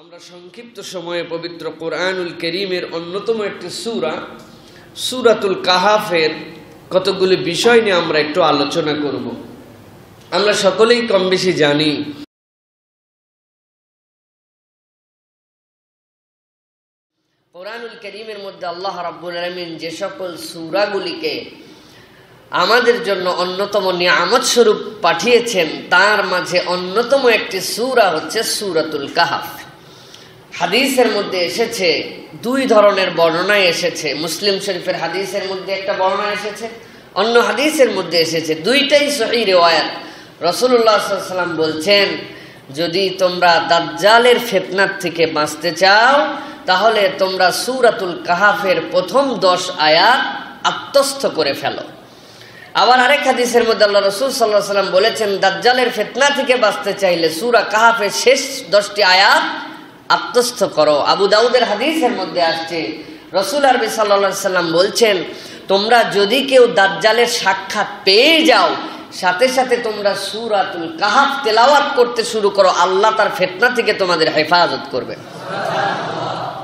আমরা সংক্ষিপ্ত সময়ে পবিত্র কোরআনুল কারীমের অন্যতম একটি সূরা সূরাতুল কাহাফের কতগুলি বিষয় নিয়ে আমরা একটু আলোচনা করব। আমরা সকলেই কম বেশি জানি কোরআনুল কারীমের মধ্যে আল্লাহ রাব্বুল আলামিন যে সকল সূরাগুলিকে আমাদের জন্য অন্যতম নিয়ামত স্বরূপ পাঠিয়েছেন তার মাঝে অন্যতম একটি সূরা হচ্ছে সূরাতুল কাহাফ। হাদিসের মধ্যে এসেছে দুই ধরনের বর্ণনায় এসেছে। মুসলিম শরীফের হাদিসের মধ্যে একটা বর্ণনা এসেছে, অন্য হাদিসের মধ্যে এসেছে, দুইটাই সহিহ রিওয়ায়াত। রাসূলুল্লাহ সাল্লাল্লাহু আলাইহি ওয়াসাল্লাম বলছেন, যদি তোমরা দাজ্জালের ফিতনার থেকে বাঁচতে চাও তাহলে তোমরা সূরাতুল কাহাফের প্রথম 10 আয়াত আত্মস্থ করে ফেলো। আবার আরেক হাদিসের মধ্যে আল্লাহ রাসূল সাল্লাল্লাহু আলাইহি ওয়াসাল্লাম বলেছেন, দাজ্জালের ফিতনা থেকে বাঁচতে চাইলে সূরা কাহাফের শেষ 10টি আয়াত আত্মস্থ করো। আবু দাউদের হাদিসের মধ্যে আসছে, রাসূল আরবি সাল্লাল্লাহু আলাইহি ওয়াসাল্লাম বলছেন, তোমরা যদি কেউ দাজ্জালের সাক্ষাৎ পেয়ে যাও সাথে সাথে তোমরা সূরাতুল কাহাফ তেলাওয়াত করতে শুরু করো, আল্লাহ তার ফিতনা থেকে তোমাদের হেফাজত করবে।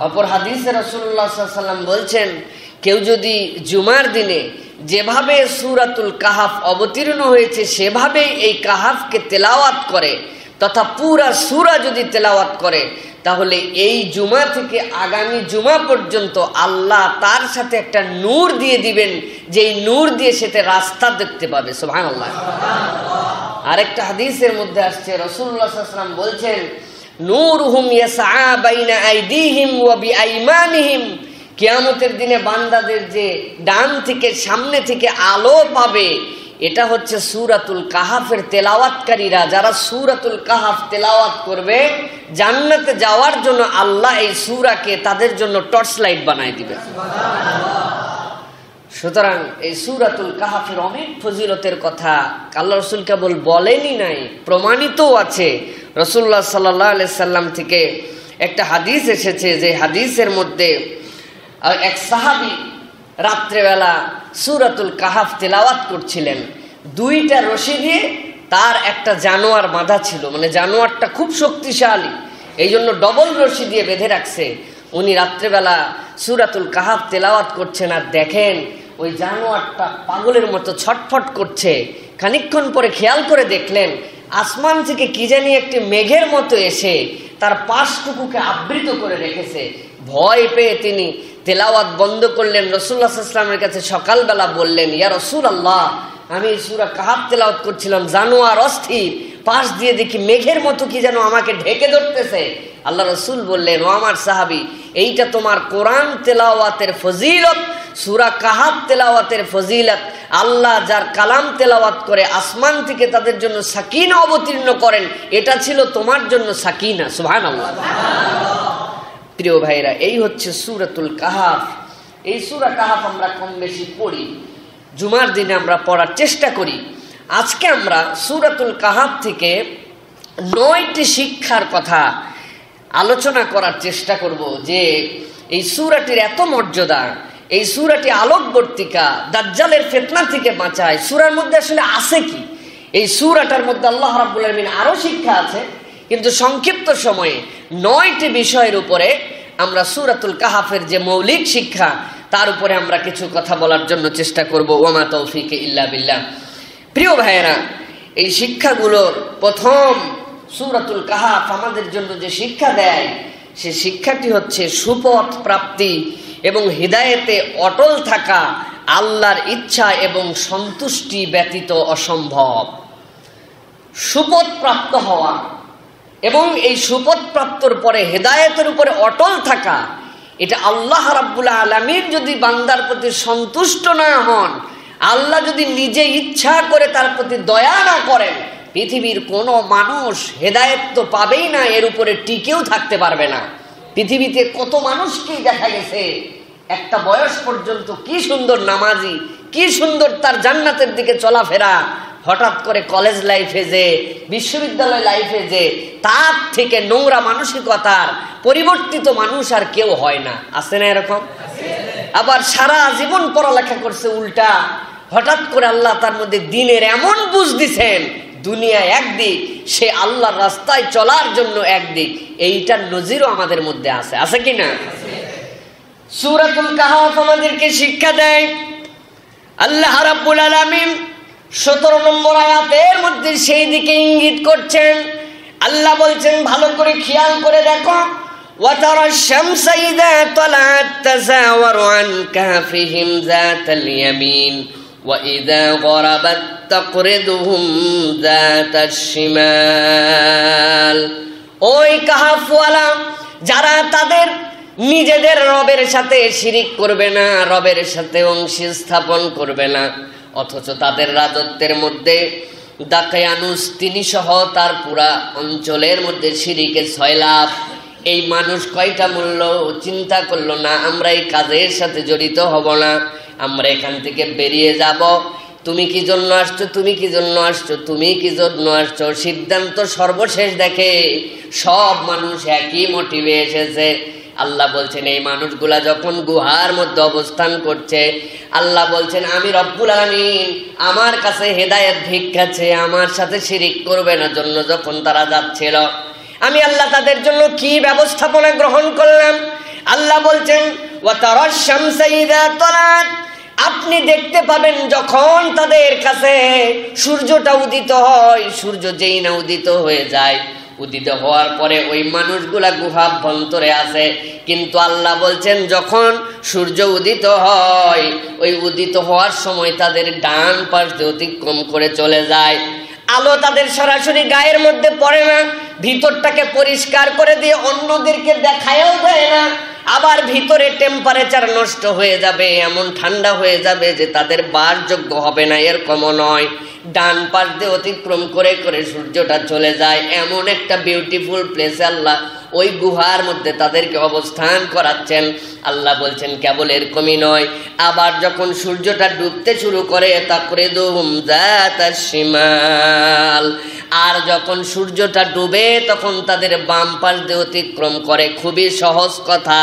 অপর হাদিসে রাসূলুল্লাহ সাল্লাল্লাহু আলাইহি ওয়াসাল্লাম বলছেন, কেউ যদি জুমার দিনে যেভাবে সূরাতুল কাহাফ অবতীর্ণ হয়েছে সেভাবেই এই কাহাফকে তেলাওয়াত করে তথা পুরা সূরা যদি তেলাওয়াত করে তাহলে এই জুমা থেকে আগামী জুমা পর্যন্ত আল্লাহ তার সাথে একটা নূর দিয়ে দিবেন, যেই নূর দিয়ে সেতে রাস্তা দেখতে পাবে। সুবহানাল্লাহ। আরেকটা হাদিসের মধ্যে আসছে, রাসূলুল্লাহ সাল্লাল্লাহু আলাইহি ওয়াসাল্লাম বলছেন, নূরুহুম ইয়াসআ বাইনা আইদিহিম ওয়া বিআইমানিহিম, কিয়ামতের দিনে বান্দাদের যে ডান থেকে সামনে থেকে আলো পাবে এটা হচ্ছে সূরাতুল কাহাফের তেলাওয়াতকারীরা। যারা সূরাতুল কাহাফ তেলাওয়াত করবে জান্নাতে যাওয়ার জন্য আল্লাহ এই সূরাকে তাদের জন্য টর্চ লাইট বানায় দিবে। সুতরাং এই সূরাতুল কাহাফের অনেক ফজিলতের কথা আল্লাহ রাসূল কেবল বলেনই নাই, প্রমাণিতও আছে। রাসূলুল্লাহ সাল্লাল্লাহু আলাইহি সাল্লাম থেকে একটা হাদিস এসেছে, যে হাদিসের মধ্যে এক সাহাবী রাত্রেবেলা সূরাতুল কাহাফ তেলাওয়াত করছিলেন, দুইটা রশি দিয়ে তার একটা জানোয়ার বাঁধা ছিল, মানে জানোয়ারটা খুব শক্তিশালী, এই জন্য ডবল রশি দিয়ে বেঁধে রাখছে। উনি রাত্রেবেলা সূরাতুল কাহাফ তেলাওয়াত করছেন আর দেখেন ওই জানোয়ারটা পাগলের মতো ছটফট করছে। খানিকক্ষণ পরে খেয়াল করে দেখলেন আসমান থেকে কি জানি একটি মেঘের মতো এসে তার পাশটুকুকে আবৃত করে রেখেছে। ভয় পেয়ে তিনি তেলাওয়াত বন্ধ করলেন, রাসূলুল্লাহ সাল্লাল্লাহু আলাইহি ওয়াসাল্লামের কাছে সকালবেলা বললেন, ইয়া রাসূলুল্লাহ, আমি সূরা কাহাফ তেলাওয়াত করছিলাম, জানোয়ার অস্থির, পাশ দিয়ে দেখি মেঘের মতো কি যেন আমাকে ঢেকে ধরতেছে। আল্লাহ রাসূল বললেন, ও আমার সাহাবী, এইটা তোমার কোরআন তেলাওয়াতের ফজিলত, সূরা কাহাফ তেলাওয়াতের ফজিলত। আল্লাহ যার কালাম তেলাওয়াত করে আসমান থেকে তাদের জন্য সাকিনা অবতীর্ণ করেন, এটা ছিল তোমার জন্য সাকিনা। সুবহানাল্লাহ। প্রিয় ভাইরা, এই হচ্ছে সূরাতুল কাহাফ। এই সূরা কাহাফ আমরা কম বেশি পড়ি, জুমার দিনে আমরা পড়ার চেষ্টা করি। আজকে আমরা সূরাতুল কাহাফ থেকে 9টি শিক্ষার কথা আলোচনা করার চেষ্টা করব, যে এই সূরাটির এত মর্যাদা, এই সূরাটি আলোকবর্তিকা, দাজ্জালের ফিতনা থেকে বাঁচায়। সূরার মধ্যে আসলে আছে কি? এই সূরাটার মধ্যে আল্লাহ রাব্বুল আলামিন আরো শিক্ষা আছে, কিন্তু সংক্ষিপ্ত সময়ে 9টি বিষয়ের উপরে আমরা সূরাতুল কাহাফের যে মৌলিক শিক্ষা তার উপরে আমরা কিছু কথা বলার জন্য চেষ্টা করব। ওয়া মা তৌফিক ইল্লা বিল্লাহ। প্রিয় ভাইয়েরা, এই শিক্ষাগুলোর প্রথম সূরাতুল কাহাফ আমাদের জন্য যে শিক্ষা দেয় সে শিক্ষাটি হচ্ছে সুপথ প্রাপ্তি এবং হিদায়েতে অটল থাকা আল্লাহর ইচ্ছা এবং সন্তুষ্টি ব্যতীত অসম্ভব। সুপথ প্রাপ্ত হওয়া এবং এই সুপথ প্রাপ্তর পরে হেদায়েতের উপরে অটল থাকা, এটা আল্লাহ রাব্বুল আলামিন যদি বান্দার প্রতি সন্তুষ্ট না হন, আল্লাহ যদি নিজে ইচ্ছা করে তার প্রতি দয়া না করেন, পৃথিবীর কোনো মানুষ হেদায়েত তো পাবেই না, এর উপরে টিকেও থাকতে পারবে না। পৃথিবীতে কত মানুষকেই দেখা গেছে একটা বয়স পর্যন্ত কি সুন্দর নামাজি, কি সুন্দর তার জান্নাতের দিকে চলাফেরা, হঠাৎ করে কলেজ লাইফে যে, বিশ্ববিদ্যালয় লাইফে যে, তার থেকে নোংরা মানসিকতার পরিবর্তিত মানুষ আর কেউ হয় না। আছে না এরকম? আবার সারা জীবন পড়ালেখা করছে উল্টা, হঠাৎ করে আল্লাহ তার মধ্যে দিনের এমন বুঝ দিছেন দুনিয়া একদিক, সে আল্লাহর রাস্তায় চলার জন্য একদিক। এইটার নজিরও আমাদের মধ্যে আছে, আছে কি না? সূরাতুল কাহফ আমাদেরকে শিক্ষা দেয়। আল্লাহ রাব্বুল আলামিন 17 নম্বর আয়াতের মধ্যে সেই দিকে ইঙ্গিত করছেন। আল্লাহ বলছেন, ভালো করে খেয়াল করে দেখো, وترى الشمس إذا طلعت تزاور عن كهفهم ذات اليمين وإذا غربت تقرضهم ذات الشمال। ওই কাহাফওয়ালা যারা তাদের নিজেদের রবের সাথে শিরিক করবে না, রবের সাথে অংশী স্থাপন করবে না, অথচ তাদের রাজত্বের মধ্যে দাকায়ানুস তিনি সহ তার পুরা অঞ্চলের মধ্যে শিরিকে সয়লাভ। এই মানুষ কয়টা মূল্য চিন্তা করলো না, আমরা এই কাজের সাথে জড়িত হব না, আমরা এখান থেকে বেরিয়ে যাব। তুমি কি জন্য আসছো, তুমি কি জন্য আসছো, তুমি কি জন্য আসছো, সিদ্ধান্ত সর্বশেষ দেখে সব মানুষ একই মোটিভে এসেছে। আল্লাহ বলছেন, এই মানুষগুলা যখন গুহার মধ্যে অবস্থান করছে, আল্লাহ বলছেন, আমি রব্বুল আলামিন আমার কাছে হেদায়েত ভিক্ষাছে, আমার সাথে শিরিক করবে না জন্য যখন তারা যাচ্ছিল, আমি আল্লাহ তাদের জন্য কি ব্যবস্থাপনা গ্রহণ করলাম। আল্লাহ বলছেন, ওয়াতারাশ শামসা ইযা তালাত, আপনি দেখতে পাবেন যখন তাদের কাছে সূর্যটা উদিত হয়, সূর্য যেই না উদিত হয়ে যায়, উদিত হওয়ার পরে ওই মানুষগুলা গুহাভ্যন্তরে আছে, কিন্তু আল্লাহ বলছেন যখন সূর্য উদিত হয়, ওই উদিত হওয়ার সময় তাদের ডান পাশ দিয়ে অতিক্রম করে চলে যায়। আলো তাদের সরাসরি গায়ের মধ্যে পড়ে না, ভিতরটাকে পরিষ্কার করে দিয়ে অন্যদেরকে দেখায়ও দেয় না। আবার ভিতরে টেম্পারেচার নষ্ট হয়ে যাবে, এমন ঠান্ডা হয়ে যাবে যে তাদের বাসযোগ্য হবে না, এরকমও নয়। ডান পাশ দিয়ে অতিক্রম করে করে সূর্যটা চলে যায়, এমন একটা বিউটিফুল প্লেসে আল্লাহ ওই গুহার মধ্যে তাদেরকে অবস্থান করাচ্ছেন। আল্লাহ বলছেন কেবল এরকমই নয়, আবার যখন সূর্যটা ডুবতে শুরু করে, তাকরিদুহুম যাতাশ শিমাল, আর যখন সূর্যটা ডুবে তখন তাদের বাম পাশ দিয়ে অতিক্রম করে। খুবই সহজ কথা,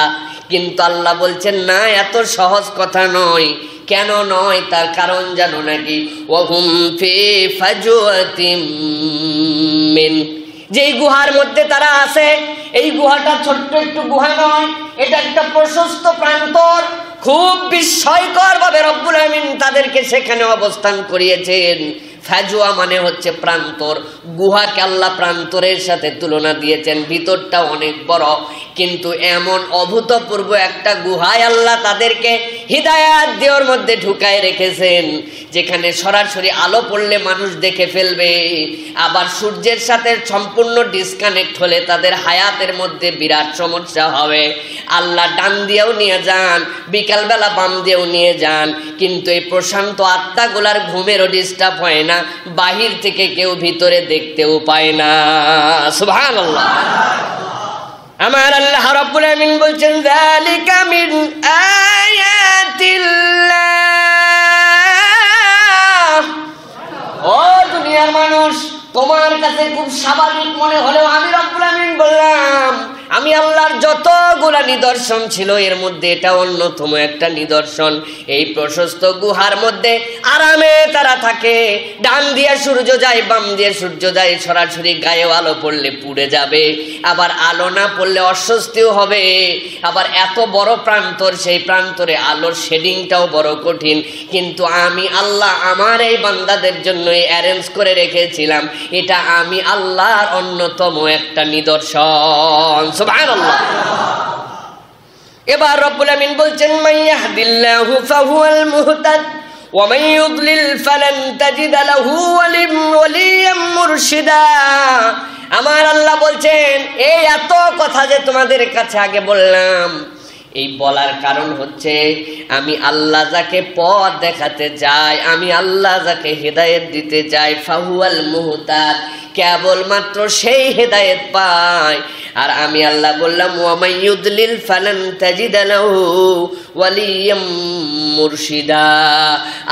কিন্তু আল্লাহ বলছেন না, এত সহজ কথা নয়। কেন নয়? তার কারণ জানো নাকি? ওয়াহুম ফি ফাজওয়াতিম মিন, যেই গুহার মধ্যে তারা আছে, এই গুহাটা ছোট্ট একটু গুহা নয়, এটা একটা প্রশস্ত প্রান্তর। খুব বিস্ময়কর ভাবে রব্বুল আমিন তাদেরকে সেখানে অবস্থান করিয়েছেন। ফাজওয়া মানে হচ্ছে প্রান্তর, গুহাকে আল্লাহ প্রান্তরের সাথে তুলনা দিয়েছেন। ভিতরটা অনেক বড়, কিন্তু এমন অভূতপূর্ব একটা গুহায় আল্লাহ তাদেরকে হিদায়াত দেওয়ার মধ্যে ঢুকায় রেখেছেন, যেখানে সরাসরি আলো পড়লে মানুষ দেখে ফেলবে, আবার সূর্যের সাথে সম্পূর্ণ ডিসকানেক্ট হলে তাদের হায়াতের মধ্যে বিরাট সমস্যা হবে। আল্লাহ ডান দিয়েও নিয়ে যান, বিকালবেলা বাম দিয়েও নিয়ে যান, কিন্তু এই প্রশান্ত আত্মাগুলার ঘুমেরও ডিস্টার্ব হয় না, বাহির থেকে কেউ ভিতরে দেখতেও পায় না। সুবহানাল্লাহ। আমার আল্লাহ রাব্বুল আমিন বলছেন, যালিকা মিন আয়াতিল্লাহ। ও দুনিয়ার মানুষ, তোমার কাছে খুব স্বাভাবিক মনে হলেও আমি রব্বুল আমিন বললাম, আমি আল্লাহর যতগুলা নিদর্শন ছিল এর মধ্যে এটা অন্যতম একটা নিদর্শন। এই প্রশস্ত গুহার মধ্যে আরামে তারা থাকে, ডান দিয়ে সূর্য যায়, বাম দিয়ে সূর্য যায়, সরাসরি গায়ে আলো পড়লে পুড়ে যাবে, আবার আলো না পড়লে অস্বস্তিও হবে। আবার এত বড় প্রান্তর, সেই প্রান্তরে আলোর শেডিংটাও বড় কঠিন, কিন্তু আমি আল্লাহ আমার এই বান্দাদের জন্য অ্যারেঞ্জ করে রেখেছিলাম। এটা আমি আল্লাহর অন্যতম একটা নিদর্শন। সুবহানাল্লাহ। এবার রব্বুল আমিন বলছেন, মাইয়াহদিল্লাহু ফাহুয়াল মুহতাদ ওয়া মান ইউদ্লিল ফালান তাজিদ লাহু ওয়ালিয়াম মুরশিদা। আমার আল্লাহ বলছেন, এই এত কথা যে তোমাদের কাছে আগে বললাম, এই বলার কারণ হচ্ছে আমি আল্লাহ যাকে পথ দেখাতে চাই, আমি আল্লাহ যাকে হেদায়েত দিতে চাই, ফাহুয়াল মুহতাদ, কেবলমাত্র সেই হেদায়েত পায়। আর আমি আল্লাহ বললাম, ওয়া মাইয়ুদলিল ফালান তাজিদ লাহু ওয়ালিয়াম মুরশিদা।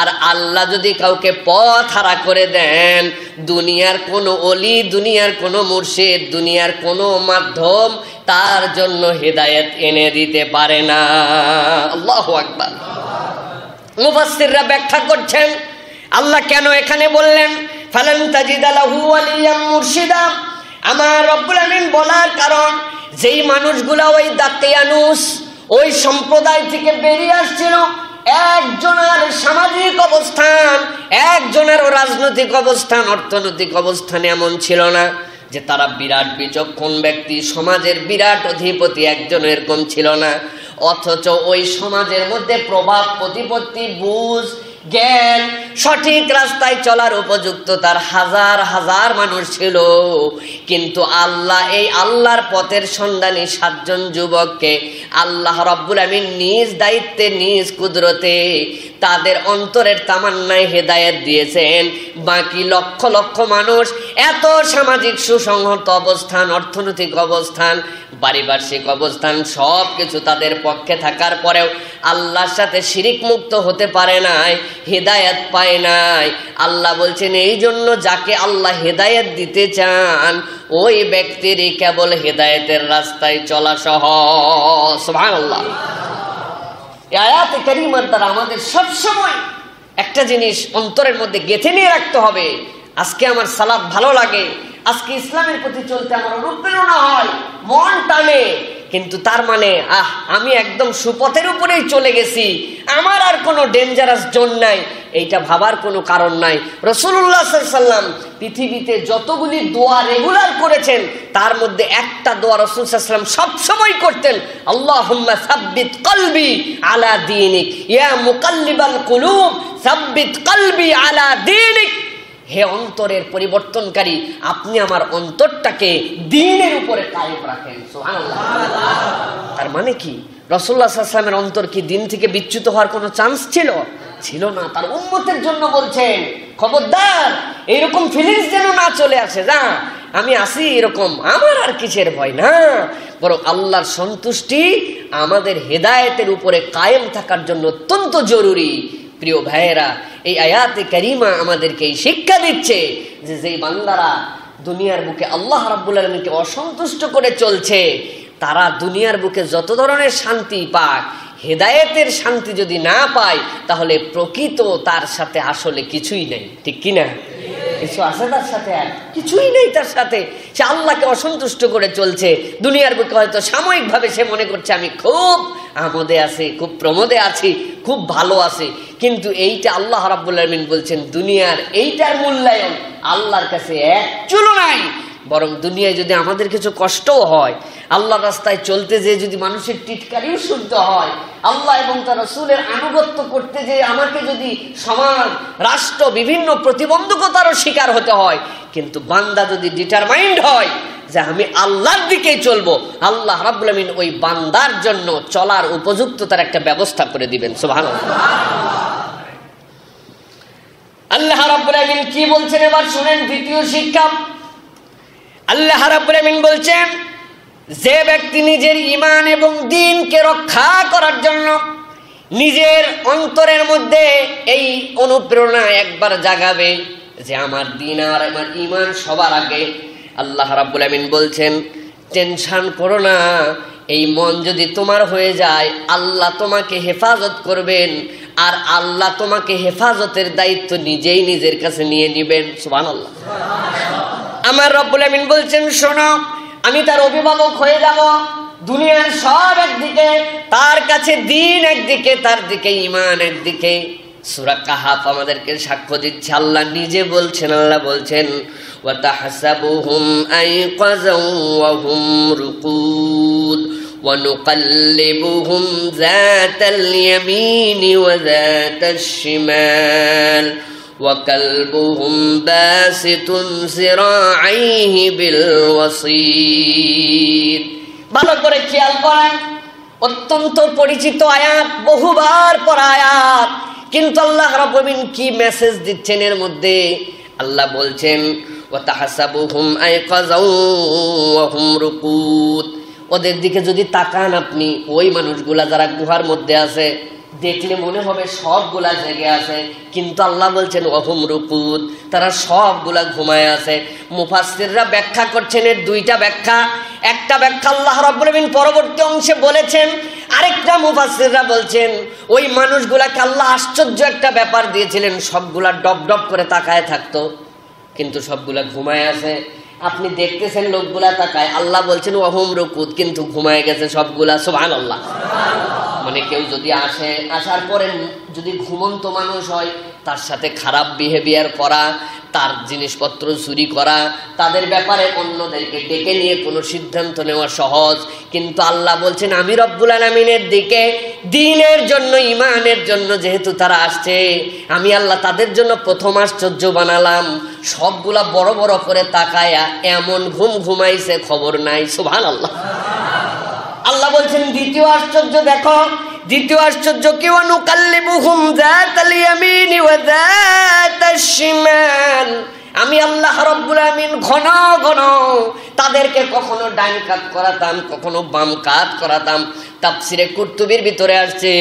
আর আল্লাহ যদি কাউকে পথ হারা করে দেন, দুনিয়ার কোনো ওলি, দুনিয়ার কোনো মুর্শিদ, দুনিয়ার কোনো মাধ্যম তার জন্য হেদায়েত এনে দিতে পারে না। আল্লাহু আকবার। মুফাসসিররা ব্যাখ্যা করছেন আল্লাহ কেন এখানে বললেন ফালান তাজিদা লাহু ওয়ালিয়াম মুরশিদা। আমার রব্বুল আমিন বলার কারণ, যেই মানুষগুলা ওই দাকিয়ানুস ওই সম্প্রদায় থেকে বেরিয়ে আসছিল, একজনের সামাজিক অবস্থান, একজনের রাজনৈতিক অবস্থান, অর্থনৈতিক অবস্থান এমন ছিল না যে তারা বিরাট বিচক্ষণ ব্যক্তি, সমাজের বিরাট অধিপতি, একজন এরকম ছিল না। অথচ ওই সমাজের মধ্যে প্রভাব প্রতিপত্তি, বুঝ, জ্ঞান, সঠিক রাস্তায় চলার উপযুক্ত তার হাজার হাজার মানুষ ছিল। কিন্তু আল্লাহ এই আল্লাহর পথের সন্ধানী 7 জন যুবককে আল্লাহ রাব্বুল আমিন নিজ দায়িত্বে, নিজ কুদরতে তাদের অন্তরের তামান্নায় হেদায়েত দিয়েছেন। বাকি লক্ষ লক্ষ মানুষ এত সামাজিক সুসংহত অবস্থান, অর্থনৈতিক অবস্থান, পারিপার্শ্বিক অবস্থান সব কিছু তাদের পক্ষে থাকার পরেও আল্লাহর সাথে শিরিক মুক্ত হতে পারে নাই, হেদায়েত পায় নাই। আল্লাহ বলছেন, এই জন্য যাকে আল্লাহ হেদায়েত দিতে চান ওই ব্যক্তিরই কেবল হেদায়েতের রাস্তায় চলা সহজ। সুবহানাল্লাহ। এই আয়াতে কারিমার দ্বারা আমাদের সবসময় একটা জিনিস অন্তরের মধ্যে গেঁথে নিয়ে রাখতে হবে। আজকে আমার সালাত ভালো লাগে, আজকে ইসলামের প্রতি চলতে আমার অনুপ্রেরণা হয়, মন টানে, কিন্তু তার মানে আমি একদম সুপথের উপরেই চলে গেছি, আমার আর কোনো ডেঞ্জারাস জোন নাই, এইটা ভাবার কোনো কারণ নাই। রাসূলুল্লাহ সাল্লাল্লাহু আলাইহি ওয়াসাল্লাম পৃথিবীতে যতগুলি দোয়া রেগুলার করেছেন তার মধ্যে একটা দোয়া রাসূল সাল্লাল্লাহু আলাইহি ওয়াসাল্লাম সবসময় করতেন, আল্লাহুম্মা সাব্বিত কলবি আলা দীনিক, ইয়া মুকাল্লিবাল কুলুব সাব্বিত কলবি আলা দীনিক। হে অন্তরের পরিবর্তনকারী, আপনি আমার অন্তরটাকে দ্বীনের উপরে কায়েম রাখেন। সুবহানাল্লাহ। তার মানে কি, রাসূলুল্লাহ সাল্লাল্লাহু আলাইহি ওয়াসাল্লামের অন্তর কি দ্বীন থেকে বিচ্যুত হওয়ার কোনো চান্স ছিল? ছিল না। তার উম্মতের জন্য বলছেন, খবরদার এইরকম ফিলিংস যেন না চলে আসে, যা আমি আসি এরকম, আমার আর কিসের ভয় না, বরং আল্লাহর সন্তুষ্টি আমাদের হেদায়েতের উপরে কায়েম থাকার জন্য অত্যন্ত জরুরি। প্রিয় ভাইয়েরা, এই আয়াতে কারিমা আমাদেরকে এই শিক্ষা দিচ্ছে যে যেই বান্দারা দুনিয়ার বুকে আল্লাহ রাব্বুল আলামিনকে অসন্তুষ্ট করে চলছে, তারা দুনিয়ার বুকে যত ধরনের শান্তি পাক, হেদায়েতের শান্তি যদি না পায়, তাহলে প্রকৃত তার সাথে আসলে কিছুই নেই। ঠিক কিনা? কিছু আছে তার সাথে? আর কিছুই নেই তার সাথে। সে আল্লাহকে অসন্তুষ্ট করে চলছে। দুনিয়ার বুকে হয়তো সাময়িকভাবে সে মনে করছে আমি খুব আমোদে আছি, খুব প্রমোদে আছি, খুব ভালো আছি, কিন্তু এইটা আল্লাহ রাব্বুল আলামিন বলছেন দুনিয়ার এইটার মূল্যায়ন আল্লাহর কাছে এক চুলো নাই। বরং দুনিয়ায় যদি আমাদের কিছু কষ্টও হয়, আল্লাহর রাস্তায় চলতে যে যদি মানুষের টিটকারিও শুনতে হয়, আল্লাহ এবং তার রাসূলের আনুগত্য করতে যে আমাকে যদি সমাজ, রাষ্ট্র, বিভিন্ন প্রতিবন্ধকতারও শিকার হতে হয়, কিন্তু বান্দা যদি ডিটারমাইন্ড হয় যে আমি আল্লাহর দিকেই চলবো, আল্লাহ রাব্বুল আলামিন ওই বান্দার জন্য চলার উপযুক্ত তার একটা ব্যবস্থা করে দিবেন। সুবহানাল্লাহ। আল্লাহ রাব্বুল আলামিন কি বলছেন এবার শুনেন, দ্বিতীয় শিক্ষা। আল্লাহ রাব্বুল আলামিন বলছেন, যে ব্যক্তি নিজের ঈমান এবং দ্বীনকে রক্ষা করার জন্য নিজের অন্তরের মধ্যে এই অনুপ্রেরণা একবার জাগাবে যে আমার দ্বীন আর আমার ঈমান সবার আগে, আল্লাহ রাব্বুল আলামিন বলছেন টেনশন করো না, এই মন যদি তোমার হয়ে যায় আল্লাহ তোমাকে হেফাজত করবেন, আর আল্লাহ তোমাকে হেফাজতের দায়িত্ব নিজেই নিজের কাছে নিয়ে নেবেন। সুবহানাল্লাহ। আমার রব্বুল আমিন বলছেন শোনো, আমি তার অভিভাবক হয়ে যাব, দুনিয়ার সব একদিকে, তার কাছে দ্বীন একদিকে, তার দিকে ঈমান একদিকে। সূরা কাহাফ আমাদেরকে সাক্ষ্য দিচ্ছে, আল্লাহ নিজে বলছেন, আল্লাহ বলছেন ওয়া তাহসাবুহুম আইকাযান ওয়া হুম রুকুদ ওয়া নুকাল্লিবুহুম যাতাল ইয়ামিনি ওয়া যাতাশ শিমাল ওয়া কালবুহুম বাসিতুন যিরাআইহি বিল ওয়াসীদ। ভালো করে খেয়াল করেন, অত্যন্ত পরিচিত আয়াত, বহুবার পড়া আয়াত, কিন্তু আল্লাহ রাব্বুল আমিন কি মেসেজ দিচ্ছেন এর মধ্যে? আল্লাহ বলছেন ওয়া তাহসাবুহুম আইকাযান ওয়া হুম রুকুদ। ওদের দিকে যদি তাকান আপনি, ওই মানুষগুলা যারা গুহার মধ্যে আছে, দেখলে মনে হবে সবগুলা জেগে আছে, কিন্তু আল্লাহ বলছেন ওয়া হুম রুকুদ, তারা সবগুলা ঘুমায় আছে। মুফাসসিররা ব্যাখ্যা করছেন এর দুইটা ব্যাখ্যা। একটা ব্যাখ্যা আল্লাহ রাব্বুল আমিন পরবর্তী অংশে বলেছেন, আরেকটা মুফাসসিররা বলছেন ওই মানুষগুলাকে আল্লাহ আশ্চর্য একটা ব্যাপার দিয়েছিলেন, সবগুলা ডব ডব করে তাকায় থাকতো। কিন্তু সবগুলা ঘুমায় আছে। আপনি দেখতেছেন লোকগুলা তাকায়, আল্লাহ বলছেন ওয়াহুম রুকুদ, কিন্তু ঘুমায় গেছে সবগুলা। সুবহানাল্লাহ। মানে কেউ যদি আসে, আসার পরে যদি ঘুমন্ত মানুষ হয়, তার সাথে খারাপ বিহেভিয়ার করা, তার জিনিসপত্র চুরি করা, তাদের ব্যাপারে অন্যদেরকে ডেকে নিয়ে কোনো সিদ্ধান্ত নেওয়া সহজ। কিন্তু আল্লাহ বলছেন আমি রব্বুল আলামিনের দিকে দ্বীনের জন্য, ঈমানের জন্য যেহেতু তারা আসছে, আমি আল্লাহ তাদের জন্য প্রথম আশ্চর্য বানালাম। সবগুলা বড় বড় করে তাকায়া এমন ঘুম ঘুমাইছে খবর নাই। সুবহানাল্লাহ। আল্লাহ বলছেন দ্বিতীয় আশ্চর্য দেখো। দ্বিতীয় আশ্চর্য কি? ওয়ানুকাল্লিবুহুম যাতাল ইয়ামিনি ওয়া যাতাশ শিমাল। আমি আল্লাহ রাব্বুল আমিন ঘন ঘন তাদেরকে কখনো ডান কাত করাতাম, কখনো বাম কাত করাতাম। তাফসিরে কুরতুবির ভিতরে আসছে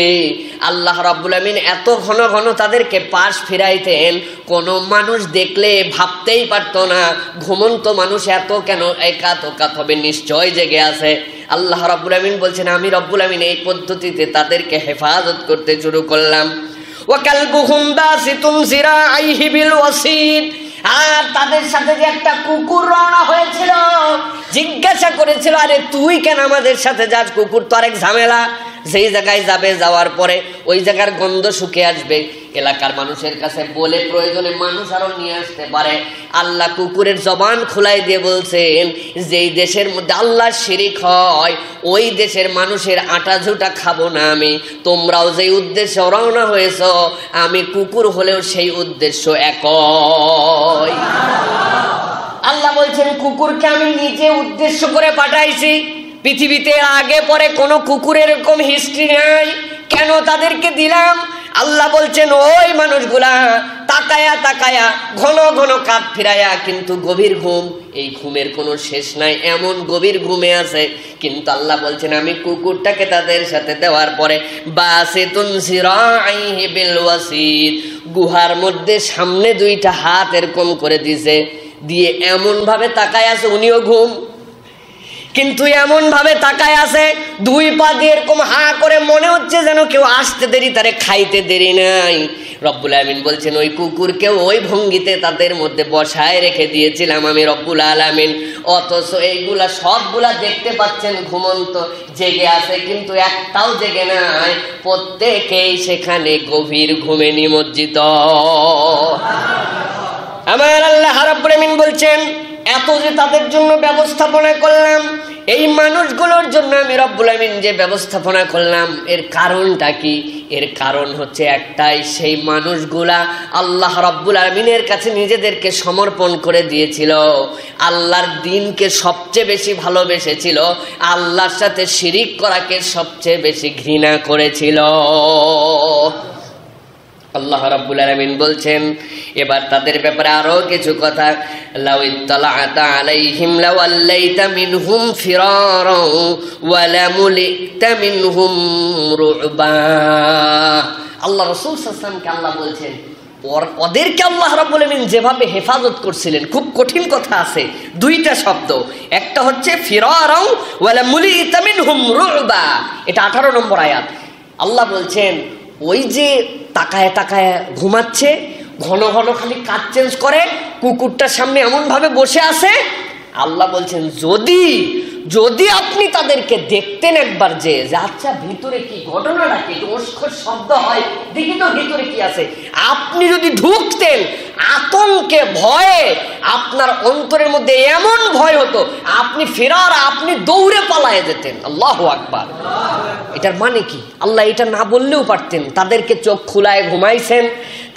আল্লাহ রাব্বুল আমিন এত ঘন ঘন তাদেরকে পাশ ফিরাইতেন, কোনো মানুষ দেখলে ভাবতেই পারতো না ঘুমন্ত মানুষ এত কেন একাত ওকাত হবে, নিশ্চয় জেগে আছে। আল্লাহ রাব্বুল আমিন বলছেন আমি রব্বুল আমিন এই পদ্ধতিতে তাদেরকে হেফাজত করতে শুরু করলাম। ওয়া কালবুহুম বাসিতুন জিরাআইহি বিল ওয়াসিদ। আর তাদের সাথে যে একটা কুকুর রওনা হয়েছিল, জিজ্ঞাসা করেছিল আরে তুই কেন আমাদের সাথে যাস? কুকুর তো আরেক ঝামেলা, যেই জায়গায় যাবে যাওয়ার পরে ওই জায়গার গন্ধ শুকে আসবে, এলাকার মানুষের কাছে বলে প্রয়োজনে মানুষ আরো নিয়ে আসতে পারে। আল্লাহ কুকুরের জবান খোলাই দিয়ে বলছেন যেই দেশের মধ্যে আল্লাহ শিরিক হয় ওই দেশের মানুষের আটা ঝুটা খাবো না আমি। তোমরাও যেই উদ্দেশ্যে রওনা হয়েছ, আমি কুকুর হলেও সেই উদ্দেশ্য একই। আল্লাহ বলছেন কুকুরকে আমি নিজে উদ্দেশ্য করে পাঠাইছি। পৃথিবীতে আগে পরে কোনো কুকুরের এরকম হিস্ট্রি নাই। কেন তাদেরকে দিলাম? আল্লাহ বলছেন ওই মানুষগুলা তাকায়া তাকায়া ঘন ঘন কাঁধ ফিরায়া কিন্তু গভীর ঘুম, এই ঘুমের কোনো শেষ নাই, এমন গভীর ঘুমে আছে। কিন্তু আল্লাহ বলছেন আমি কুকুরটাকে তাদের সাথে দেওয়ার পরে বাসিতুন জিরাআইহি বিল ওয়াসিদ, গুহার মধ্যে সামনে দুইটা হাত এরকম করে দিছে, দিয়ে এমন ভাবে তাকায় আছে, উনিও ঘুম কিন্তু এমন ভাবে তাকায় আছে, দুই পা দিয়ে এরকম হা করে, মনে হচ্ছে যেন কেউ আসতে দেরি তারে খাইতে দেরি নাই। রব্বুল আলামিন বলছেন ওই কুকুরকে ওই ভঙ্গিতে তাদের মধ্যে বসায় রেখে দিয়েছিলাম আমি রব্বুল আলামিন। অথচ এইগুলা সবগুলা দেখতে পাচ্ছেন ঘুমন্ত, জেগে আছে, কিন্তু একটাও জেগে নাই, প্রত্যেকেই সেখানে গভীর ঘুমে নিমজ্জিত। আমার আল্লাহ রাব্বুল আলামিন বলছেন এত যে তাদের জন্য ব্যবস্থাপনা করলাম, এই মানুষগুলোর জন্য আমি রব্বুল আমিন যে ব্যবস্থাপনা করলাম, এর কারণটা কি? এর কারণ হচ্ছে একটাই, সেই মানুষগুলা আল্লাহ রব্বুল আমিনের কাছে নিজেদেরকে সমর্পণ করে দিয়েছিল, আল্লাহর দ্বীনকে সবচেয়ে বেশি ভালোবেসেছিল, আল্লাহর সাথে শিরিক করাকে সবচেয়ে বেশি ঘৃণা করেছিল। আল্লাহ রাব্বুল আলামিন বলছেন এবার তাদের ব্যাপারে আরো কিছু কথা। লাউ ইত্তালা'তা আলাইহিম লাওয়াল্লাইতা মিনহুম ফিরারা ওয়া লামুলিতা মিনহুম রু'বা। আল্লাহ রাসূল সাল্লাল্লাহু আলাইহি ওয়াসাল্লামকে আল্লাহ বলছেন ওদেরকে আল্লাহ রাব্বুল আমিন যেভাবে হেফাজত করছিলেন, খুব কঠিন কথা আছে, দুইটা শব্দ, একটা হচ্ছে ফিরারা ওয়া লামুলিতা মিনহুম রু'বা, এটা 18 নম্বর আয়াত। আল্লাহ বলছেন ওই যে তাকায় তাকায় ঘুমাচ্ছে, ঘন ঘন খালি কাজ চেঞ্জ করে, কুকুরটার সামনে এমন ভাবে বসে আছে, আল্লাহ বলছেন যদি যদি আপনি তাদেরকে দেখতেন একবার যে আচ্ছা ভিতরে কি ঘটনাটা কি, ওষখোষ শব্দ হয়, দেখি তো ভিতরে কি আছে, আপনি যদি ঢুকতেন আতঙ্কে ভয়ে আপনার অন্তরের মধ্যে এমন ভয় হতো আপনি ফেরার, আপনি দৌড়ে পালায়ে যেতেন। আল্লাহু আকবার। এটার মানে কি? আল্লাহ এটা না বললেও পারতেন, তাদেরকে চোখ খুলায় ঘুমাইছেন,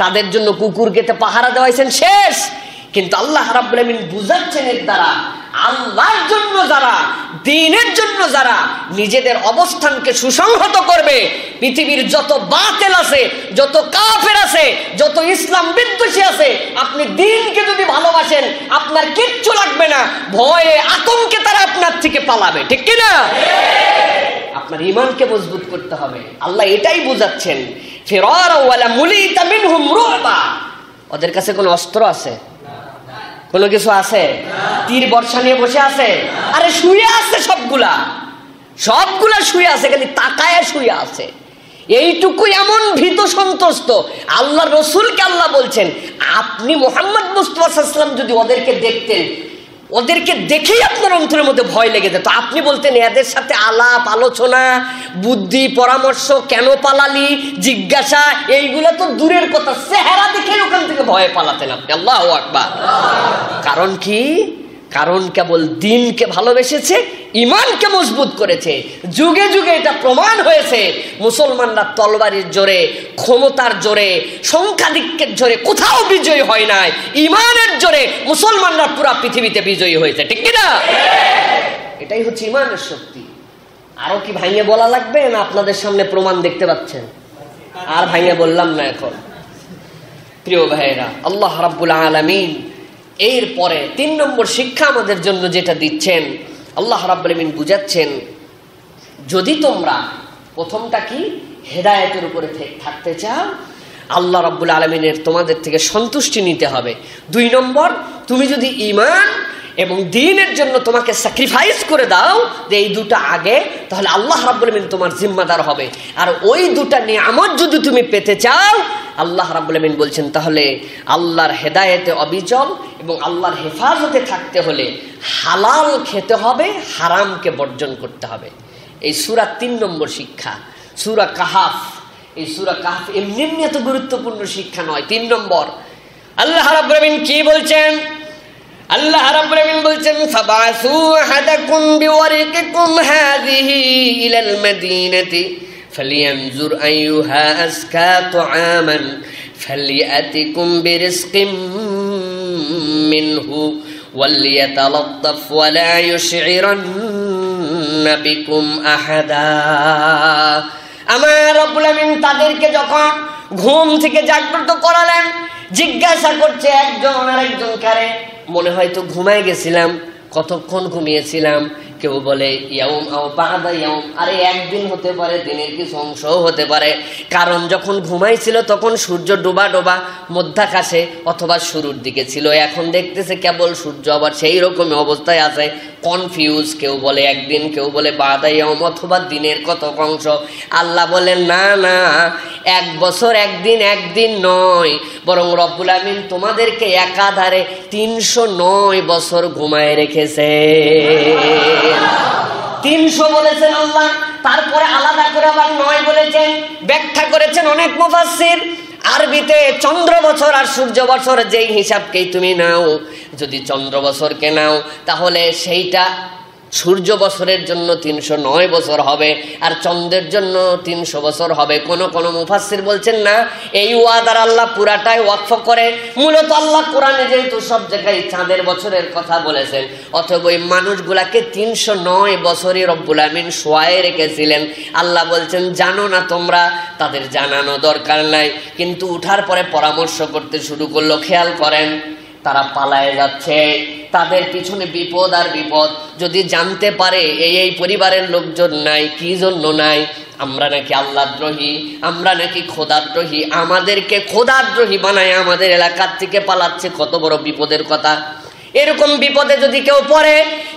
তাদের জন্য কুকুরকে পাহারা দেওয়াইছেন, শেষ। কিন্তু আল্লাহ রাব্বুল আমিন বুঝাচ্ছেন এর দ্বারা আল্লাহর জন্য যারা, দ্বীনের জন্য যারা নিজেদের অবস্থানকে সুসংহত করবে, পৃথিবীর যত বাতিল আছে, যত কাফের আছে, যত ইসলাম বিদ্বেষী আছে, আপনি দ্বীনকে যদি ভালোবাসেন আপনার কিচ্ছু লাগবে না, ভয়ে আতঙ্কে তারা আপনার থেকে পালাবে, ঠিক কি না? আপনার ঈমানকে মজবুত করতে হবে। আল্লাহ এটাই বুঝাচ্ছেন ফিরারা ওয়ালা মুলিতা মিনহুম রুবা। ওদের কাছে কোনো অস্ত্র আছে? কোনো কিছু আছে? তীর বর্ষা নিয়ে বসে আছে? আরে শুয়ে আছে, সবগুলা শুয়ে আছে, খালি তাকায় শুয়ে আছে। এইটুকুই এমন ভীত সন্ত্রস্ত। আল্লাহ রসুলকে আল্লাহ বলছেন, আপনি মুহাম্মদ মুস্তাফা সাল্লাল্লাহু আলাইহি ওয়াসাল্লাম যদি ওদেরকে দেখতেন, ওদেরকে দেখেই আপনার অন্তরের মধ্যে ভয় লেগে যেত। আপনি বলতেন এদের সাথে আলাপ আলোচনা, বুদ্ধি পরামর্শ, কেন পালালি জিজ্ঞাসা, এইগুলো তো দূরের কথা, চেহারা দেখে ওখান থেকে ভয়ে পালাতেন আপনি। আল্লাহু আকবার। কারণ কি? কারণ কেবল দ্বীনকে ভালোবেসেছে, ঈমানকে মজবুত করেছে। যুগে যুগে এটা প্রমাণ হয়েছে, মুসলমানরা তলবারির জোরে, ক্ষমতার জোরে, সংখ্যাধিক্যের জোরে কোথাও বিজয়ী হয় নাই। ঈমানের জোরে মুসলমানরা পুরো পৃথিবীতে বিজয়ী হয়েছে, ঠিক কি না? এটাই হচ্ছে ঈমানের শক্তি। আরো কি ভাইয়ে বলা লাগবে, না আপনাদের সামনে প্রমাণ দেখতে পাচ্ছেন? আর ভাইয়ে বললাম না। এখন প্রিয় ভাইয়েরা, আল্লাহ রাব্বুল আলামিন এরপরে 3 নম্বর শিক্ষা আমাদের জন্য যেটা দিচ্ছেন, আল্লাহ রাব্বুল আলামিন বুঝাচ্ছেন, যদি তোমরা প্রথমটা কি হেদায়েতের উপরে থাকতে চাও, আল্লাহ রাব্বুল আলামিনের তোমাদের থেকে সন্তুষ্টি নিতে হবে। 2 নম্বর, তুমি যদি ঈমান এবং দ্বীনের জন্য তোমাকে স্যাক্রিফাইস করে দাও, যে এই দুটা আগে, তাহলে আল্লাহ রাব্বুল আলামিন তোমার জিম্মাদার হবে। আর ওই দুটা নিয়ামত যদি তুমি পেতে চাও, আল্লাহ রাব্বুল আলামিন বলছেন, তাহলে আল্লাহর হেদায়েতে অবিচল এবং আল্লাহর হেফাজতে থাকতে হলে হালাল খেতে হবে, হারামকে বর্জন করতে হবে। এই সূরা 3 নম্বর শিক্ষা, সূরা কাহাফ। এই সূরা কাহাফ এমনি এমনি এত গুরুত্বপূর্ণ শিক্ষা নয়। 3 নম্বর আল্লাহ রাব্বুল আলামিন কি বলছেন? আল্লাহ রাব্বুল আলামিন বলছেন, ফাবাসু আহাদাকুম বিওয়ারিকিকুম হাযিহি ইলাল মাদিনাতি ফালিয়ানজুর আইয়ুহা আসকা তুআমান ফালিয়াতিকুম বিরিজকিম মিনহু ওয়ালিয়াতালাত্তাফ ওয়ালা ইউশইরান্না বিকুম আহাদা। আমার রব্বুল আমিন তাদেরকে যখন ঘুম থেকে জাগ্রত করালেন, জিজ্ঞাসা করছে একজন আরেকজন কারে, মনে হয়তো ঘুমায় গেছিলাম, কতক্ষণ ঘুমিয়েছিলাম? কেউ বলে ইয়াউম আও বাদা ইয়াউম, আরে একদিন হতে পারে, দিনের কিছু অংশও হতে পারে। কারণ যখন ঘুমাইছিল তখন সূর্য ডোবা ডোবা মধ্যাকাশে অথবা শুরুর দিকে ছিল, এখন দেখতেছে কেবল সূর্য আবার সেই রকম অবস্থায় আছে, কনফিউজ। কেউ বলে একদিন, কেউ বলে বাদা ইয়াউম, অথবা দিনের কত অংশ। আল্লাহ বলেন, না না, 1 বছর একদিন একদিন নয়, বরং রব্বুল আমিন তোমাদেরকে একাধারে 309 বছর ঘুমায় রেখেছে। 300 বলেছেন আল্লাহ, তারপরে আলাদা করে আবার 9 বলেছেন। ব্যাখ্যা করেছেন অনেক মুফাসসির, আরবিতে চন্দ্র বছর আর সূর্য বছর যেই হিসাবকেই তুমি নাও, যদি চন্দ্র বছরকে নাও তাহলে সেইটা সূর্য বছরের জন্য 309 বছর হবে, আর চন্দ্রের জন্য 300 বছর হবে। কোন মুফাসসির বলছেন না, এই ওয়াদার আল্লাহ পুরাটাই ওয়াকফ করে। মূলত আল্লাহ কোরআনে যেহেতু সব জায়গায় চাঁদের বছরের কথা বলেছেন, অথবা ওই মানুষগুলাকে 309 বছরই রব্বুল আমিন শোয়ায় রেখেছিলেন। আল্লাহ বলছেন, জানো না তোমরা, তাদের জানানো দরকার নাই, কিন্তু উঠার পরে পরামর্শ করতে শুরু করলো। খেয়াল করেন, তারা পালায়ে যাচ্ছে, তাদের পিছনে বিপদ আর বিপদ। যদি জানতে পারে এই পরিবারের লোকজন নাই, কি জন্য নাই? আমরা নাকি আল্লাহদ্রোহী, আমরা নাকি খোদাদ্রোহী, আমাদেরকে খোদাদ্রোহী বানায় আমাদের এলাকার থেকে পালাচ্ছে, কত বড় বিপদের কথা। এরকম বিপদে যদি কেউ পড়ে,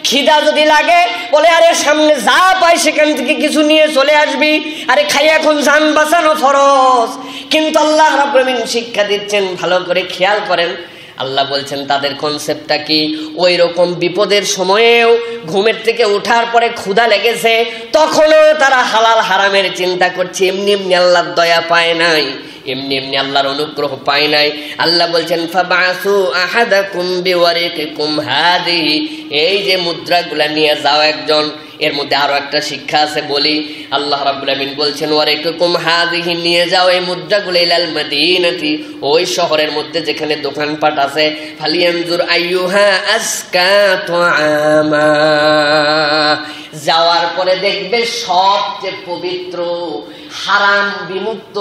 খিদা যদি লাগে, বলে আরে সামনে যা পাই সেখান থেকে কিছু নিয়ে চলে আসবি, আরে খাই, এখন জান বাঁচানো ফরজ। কিন্তু আল্লাহ রাব্বুল আমিন শিক্ষা দিচ্ছেন, ভালো করে খেয়াল করেন। আল্লাহ বলছেন তাদের কনসেপ্টটা কি, ওই রকম বিপদের সময়েও ঘুমের থেকে ওঠার পরে ক্ষুধা লেগেছে, তখনও তারা হালাল হারামের চিন্তা করছে। এমনি এমনি আল্লাহর দয়া পায় নাই, এমনি এমনি আল্লাহর অনুগ্রহ পায় নাই। আল্লাহ বলছেন, ফাবাসু আহাদাকুম বিওয়ারিকিকুম হাযিহি, এই যে মুদ্রাগুলা নিয়ে যাও একজন। এর মধ্যে আরো একটা শিক্ষা আছে বলি। আল্লাহ রাব্বুল আমিন বলছেন, ওয়ারিকুম হাযিহি, নিয়ে যাও এই মুদ্রাগুলো ইলাল মাদিনাতি, ওই শহরের মধ্যে যেখানে দোকানপাট আছে। ফালিয়ানজুর আইয়ুহা আসকা তুআমা, যাওয়ার পরে দেখবে সবচেয়ে পবিত্র, হারাম বিমুক্ত,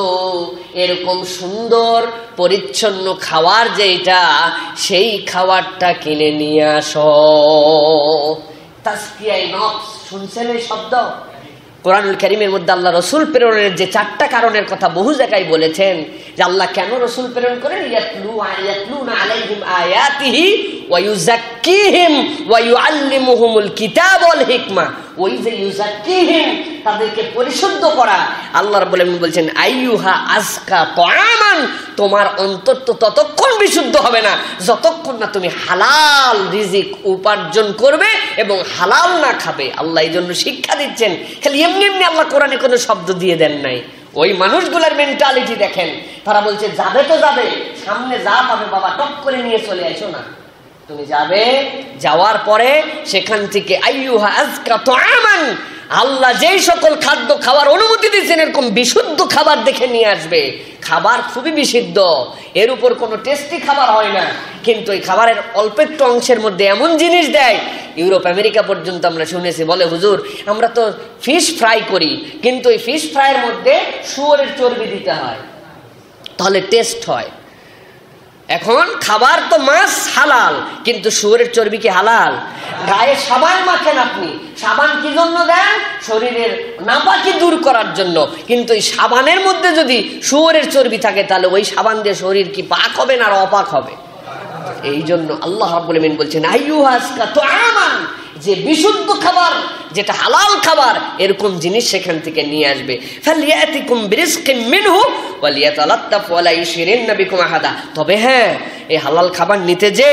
এরকম সুন্দর পরিচ্ছন্ন খাবার যেটা, সেই খাবারটা কিনে নিয়ে আসো। তাসকিয়ায়ে নফস, শুনছেন এই শব্দ? কোরআনুল কারীমের মধ্যে আল্লাহ রসুল প্রেরণের যে 4টা কারণের কথা বহু জায়গায় বলেছেন, যে আল্লাহ কেন রসুল প্রেরণ করেন, ইয়াতলুনা আলাইহিম আয়াতিহি ওয়া ইউযাক্কিহিম ওয়া ইউআল্লিমুহুমুল কিতাব ওয়াল হিকমা। ওই যে ইউযাক্কিহিম, তাদেরকে পরিশুদ্ধ করা। আল্লাহ রাব্বুল আলামিন বলছেন আইয়ুহা আজকা তাআমান, তোমার অন্তর তো ততক্ষণ বিশুদ্ধ হবে না যতক্ষণ না তুমি হালাল রিজিক উপার্জন করবে এবং হালাল না খাবে। আল্লাহ এই জন্য শিক্ষা দিচ্ছেন, খালি এমনি এমনি আল্লাহ কোরআনে কোনো শব্দ দিয়ে দেন নাই। ওই মানুষগুলোর মেন্টালিটি দেখেন, তারা বলছে যাবে তো যাবে, সামনে যা পাবে বাবা টপ করে নিয়ে চলে আসো না। তুমি যাবে, যাওয়ার পরে সেখান থেকে আইয়ুহা আজকা তাআমান, আল্লাহ যেই সকল খাদ্য খাওয়ার অনুমতি দিয়েছেন এরকম বিশুদ্ধ খাবার দেখে নিয়ে আসবে। খাবার খুবই বিশুদ্ধ, এর উপর কোনো টেস্টি খাবার হয় না, কিন্তু এই খাবারের অল্প একটু অংশের মধ্যে এমন জিনিস দেয়, ইউরোপ আমেরিকা পর্যন্ত আমরা শুনেছি, বলে হুজুর আমরা তো ফিশ ফ্রাই করি, কিন্তু এই ফিশ ফ্রাইয়ের মধ্যে শুয়োরের চর্বি দিতে হয়, তাহলে টেস্ট হয়। এখন খাবার তো মাছ হালাল, কিন্তু শুয়োরের চর্বি কি হালাল? গায়ে সাবান মাখেন আপনি, সাবান কি জন্য দেন? শরীরের নাপাকি দূর করার জন্য, কিন্তু এই সাবানের মধ্যে যদি শুয়োরের চর্বি থাকে তাহলে ওই সাবান দিয়ে শরীর কি পাক হবে না আর অপাক হবে? এই জন্য আল্লাহ রাব্বুল আলামিন বলছেন আইয়ুহা আজকা তাআমান, যে বিশুদ্ধ খাবার, যেটা হালাল খাবার, এরকম জিনিস সেখান থেকে নিয়ে আসবে। ফালিয়াতিকুম বিরিজকিন মিনহু ওয়ালিয়াতালাত্তাফ ওয়ালা ইউশরিন্না বিকুম আহাদা। তবে হ্যাঁ, এই হালাল খাবার নিতে যে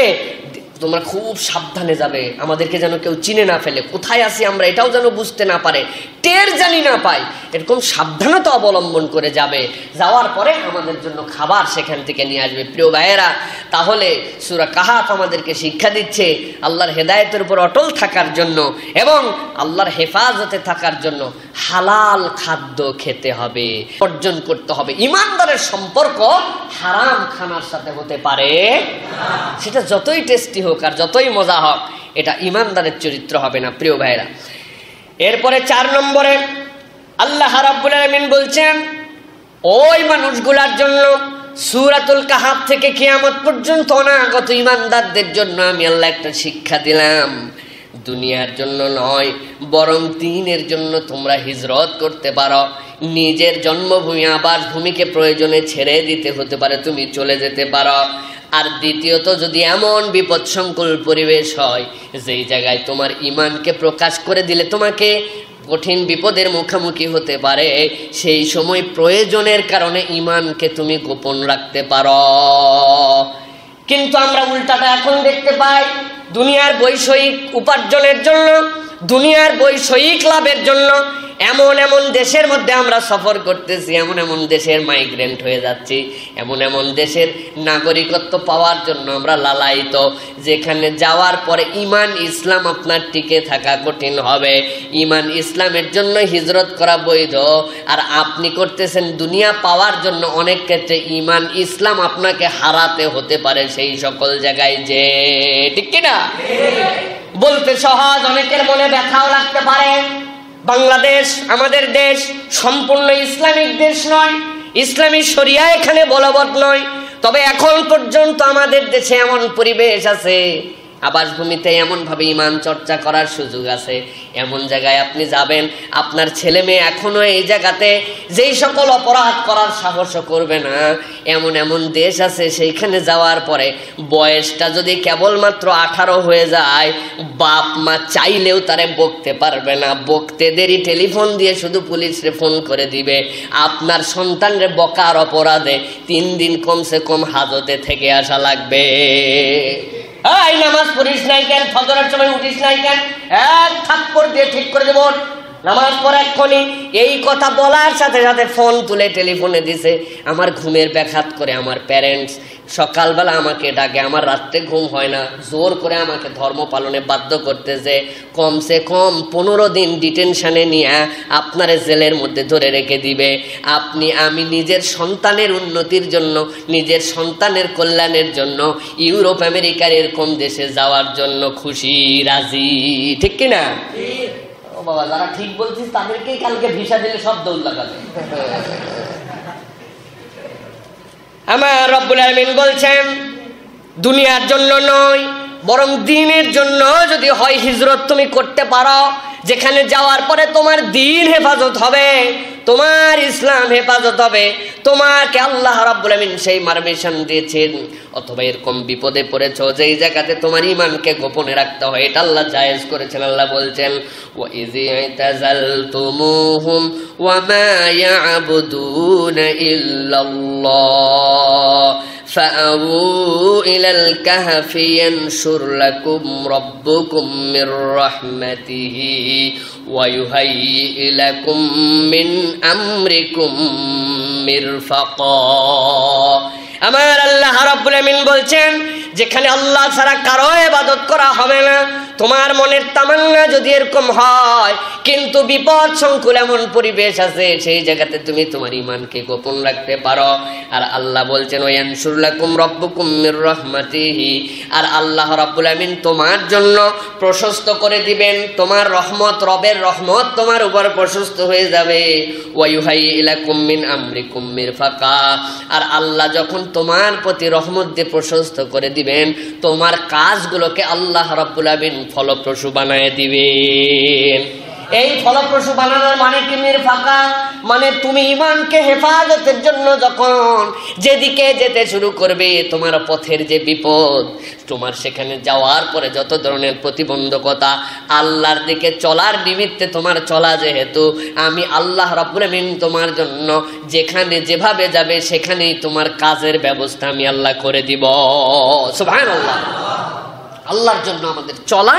তোমরা খুব সাবধানে যাবে, আমাদেরকে যেন কেউ চিনে না ফেলে, কোথায় আছি আমরা এটাও যেন বুঝতে না পারে, টের জানি না পাই, এরকম সাবধানতা অবলম্বন করে যাবে। যাওয়ার পরে আমাদের জন্য খাবার সেখান থেকে নিয়ে আসবে। প্রিয় ভাইয়েরা, তাহলে সূরা কাহাফ আমাদেরকে শিক্ষা দিচ্ছে আল্লাহর হেদায়েতের উপর অটল থাকার জন্য এবং আল্লাহর হেফাজতে থাকার জন্য হালাল খাদ্য খেতে হবে, অর্জন করতে হবে। ইমানদারের সম্পর্ক হারাম খানার সাথে হতে পারে না, সেটা যতই টেস্টি হোক আর যতই মজা হোক, এটা ইমানদারের চরিত্র হবে না। প্রিয় ভাইরা, এরপরে 4 নম্বরে আল্লাহ রাব্বুল আলামিন বলছেন ওই মানুষগুলার জন্য, সূরাতুল কাহাফ থেকে কিয়ামত পর্যন্ত অনাগত ইমানদারদের জন্য আমি আল্লাহ একটা শিক্ষা দিলাম। দুনিয়ার জন্য নয়, বরং দ্বীনের জন্য তোমরা হিজরত করতে পারো। নিজের জন্মভূমি আবাসভূমিকে প্রয়োজনে ছেড়ে দিতে হতে পারে, তুমি চলে যেতে পারো। আর দ্বিতীয়ত, যদি এমন বিপদসংকুল পরিবেশ হয় যেই জায়গায় তোমার ঈমানকে প্রকাশ করে দিলে তোমাকে কঠিন বিপদের মুখোমুখি হতে পারে, সেই সময় প্রয়োজনের কারণে ঈমানকে তুমি গোপন রাখতে পারো। কিন্তু আমরা উল্টাটা এখন দেখতে পাই, দুনিয়ার বৈষয়িক উপার্জনের জন্য, দুনিয়ার বৈষয়িক লাভের জন্য এমন এমন দেশের মধ্যে আমরা সফর করতেছি, এমন এমন দেশের মাইগ্রেন্ট হয়ে যাচ্ছি, এমন এমন দেশের নাগরিকত্ব পাওয়ার জন্য আমরা লালায়িত, যেখানে যাওয়ার পরে ঈমান ইসলাম আপনার টিকে থাকা কঠিন হবে। ঈমান ইসলামের জন্য হিজরত করা বৈধ, আর আপনি করতেছেন দুনিয়া পাওয়ার জন্য। অনেক ক্ষেত্রে ঈমান ইসলাম আপনাকে হারাতে হতে পারে সেই সকল জায়গায়, যে ঠিক কিনা? বলতে সহজ, অনেকের মনে ব্যথাও লাগতে পারে। বাংলাদেশ আমাদের দেশ সম্পূর্ণ ইসলামিক দেশ নয়, ইসলামী শরিয়া এখানে বলবৎ নয়, তবে এখন পর্যন্ত আমাদের দেশে এমন পরিবেশ আছে, আবাসভূমিতে এমনভাবে ঈমান চর্চা করার সুযোগ আছে। এমন জায়গায় আপনি যাবেন, আপনার ছেলে মেয়ে এখনো এই জায়গাতে যেই সকল অপরাধ করার সাহসও করবে না, এমন এমন দেশ আছে সেইখানে যাওয়ার পরে বয়সটা যদি কেবলমাত্র 18 হয়ে যায়, বাপ মা চাইলেও তারে বকতে পারবে না, বকতে দেরি টেলিফোন দিয়ে শুধু পুলিশে ফোন করে দিবে। আপনার সন্তানরে বকার অপরাধে 3 দিন কমসে কম হাজতে থেকে আসা লাগবে। এই নামাজ পড়িস নাই কেন, ফজরের সময় উঠিস নাই কেন, এক থাপ্পড় দিয়ে ঠিক করে দেব, নামাজ পড়া এক্ষুনি। এই কথা বলার সাথে সাথে ফোন তুলে টেলিফোনে দিছে। আমার ঘুমের ব্যাঘাত করে আমার প্যারেন্টস সকালবেলা আমাকে ডাকে, আমার রাত্রে ঘুম হয় না, জোর করে আমাকে ধর্ম পালনে বাধ্য করতেছে। কমসে কম 15 দিন ডিটেনশনে নিয়ে আপনারে জেলের মধ্যে ধরে রেখে দিবে। আমি নিজের সন্তানের উন্নতির জন্য, নিজের সন্তানের কল্যাণের জন্য ইউরোপ আমেরিকার এরকম দেশে যাওয়ার জন্য খুশি রাজি, ঠিক কিনা? ও বাবা, যারা ঠিক বলছিস তাদেরকেই কালকে ভিসা দিলে সব দৌড় লাগাবে। আমার রব্বুল আলামিন বলছেন দুনিয়ার জন্য নয়, বরং দ্বীনের জন্য যদি হয় হিজরত তুমি করতে পারো, যেখানে যাওয়ার পরে তোমার দ্বীন হেফাজত হবে, তোমার ইসলাম হেফাজত হবে, তোমাকে আল্লাহ রাব্বুল আমিন সেই পারমিশন দিয়েছেন। অথবা এরকম বিপদে পড়েছো যেই জায়গাতে তোমার ঈমানকে গোপনে রাখতে হয়, এটা আল্লাহ জায়েজ করেছেন। আল্লাহ বলছেন ওয়া ইয ইতাযালতুমুহুম ওয়া মা ইয়াবুদুনা ইল্লাল্লাহ فأووا إلى الكهف ينشر لكم ربكم من رحمته ويهيئ لكم من أمركم مرفقا। আমার আল্লাহ রাব্বুল আমিন বলছেন যেখানে আল্লাহ ছাড়া কারো ইবাদত করা হবে না, তোমার মনের তামান্না যদি এরকম হয় কিন্তু বিপদ সংকুল এমন পরিবেশ আছে, সেই জায়গাতে তুমি তোমার ঈমানকে গোপন রাখতে পারো। আর আল্লাহ বলছেন ওয়ায়ানশুর লাকুম রাব্বুকুম মির রাহমাতিহি, আর আল্লাহ রাব্বুল আমিন তোমার জন্য প্রশস্ত করে দিবেন, তোমার রহমত, রবের রহমত তোমার উপর প্রশস্ত হয়ে যাবে। ওয়া ইউহাইয়ি লাকুম মিন আমরিকুম মিরফাকা, আর আল্লাহ যখন তোমার প্রতি রহমত দিয়ে প্রশস্ত করে দিবেন, তোমার কাজগুলোকে আল্লাহ রাব্বুল আমিন ফলপ্রসূ বানায় দিবেন। এই ফলপ্রসূ বানানোর মানে কি? মিরফাকা মানে তুমি ঈমানকে হেফাজতের জন্য যখন যেদিকে যেতে শুরু করবে, তোমার পথের যে বিপদ, তোমার সেখানে যাওয়ার পরে যত ধরনের প্রতিবন্ধকতা, আল্লাহর দিকে চলার নিমিত্তে তোমার চলা যেহেতু, আমি আল্লাহ রাব্বুল আমিন তোমার জন্য যেখানে যেভাবে যাবে সেখানেই তোমার কাজের ব্যবস্থা আমি আল্লাহ করে দিব। সুবহানাল্লাহ। আল্লাহর জন্য আমাদের চলা,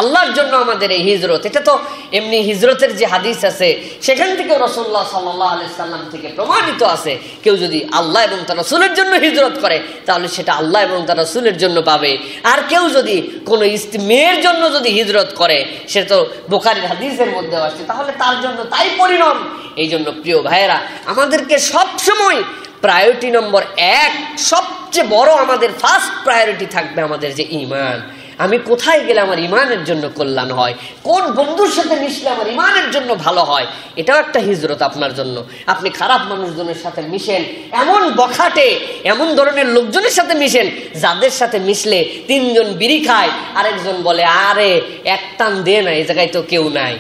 আল্লাহর জন্য আমাদের এই হিজরত, এটা তো এমনি হিজরতের যে হাদিস আছে সেখান থেকে রাসূলুল্লাহ সাল্লাল্লাহু আলাইহি সাল্লাম থেকে প্রমাণিত আছে, কেউ যদি আল্লাহ এবং তার রাসূলের জন্য হিজরত করে তাহলে সেটা আল্লাহ এবং তার রাসূলের জন্য পাবে। আর কেউ যদি কোনো মেয়ের জন্য যদি হিজরত করে, সেটা তো বুখারীর হাদিসের মধ্যে আসছে, তাহলে তার জন্য তাই পরিণাম। এই জন্য প্রিয় ভাইয়েরা, আমাদেরকে সবসময় প্রায়োরিটি নম্বর 1, সবচেয়ে বড় আমাদের ফার্স্ট প্রায়োরিটি থাকবে আমাদের যে ঈমান। আমি কোথায় গেলে আমার ঈমানের জন্য কল্যাণ হয়, কোন বন্ধুর সাথে মিশলে আমার ঈমানের জন্য ভালো হয়, এটাও একটা হিজরত আপনার জন্য। আপনি খারাপ মানুষজনের সাথে মিশেন, এমন বখাটে এমন ধরনের লোকজনের সাথে মিশেন যাদের সাথে মিশলে 3 জন বিড়ি খায়, আরেকজন বলে আরে এক টান দে না, এই জায়গায় তো কেউ নাই।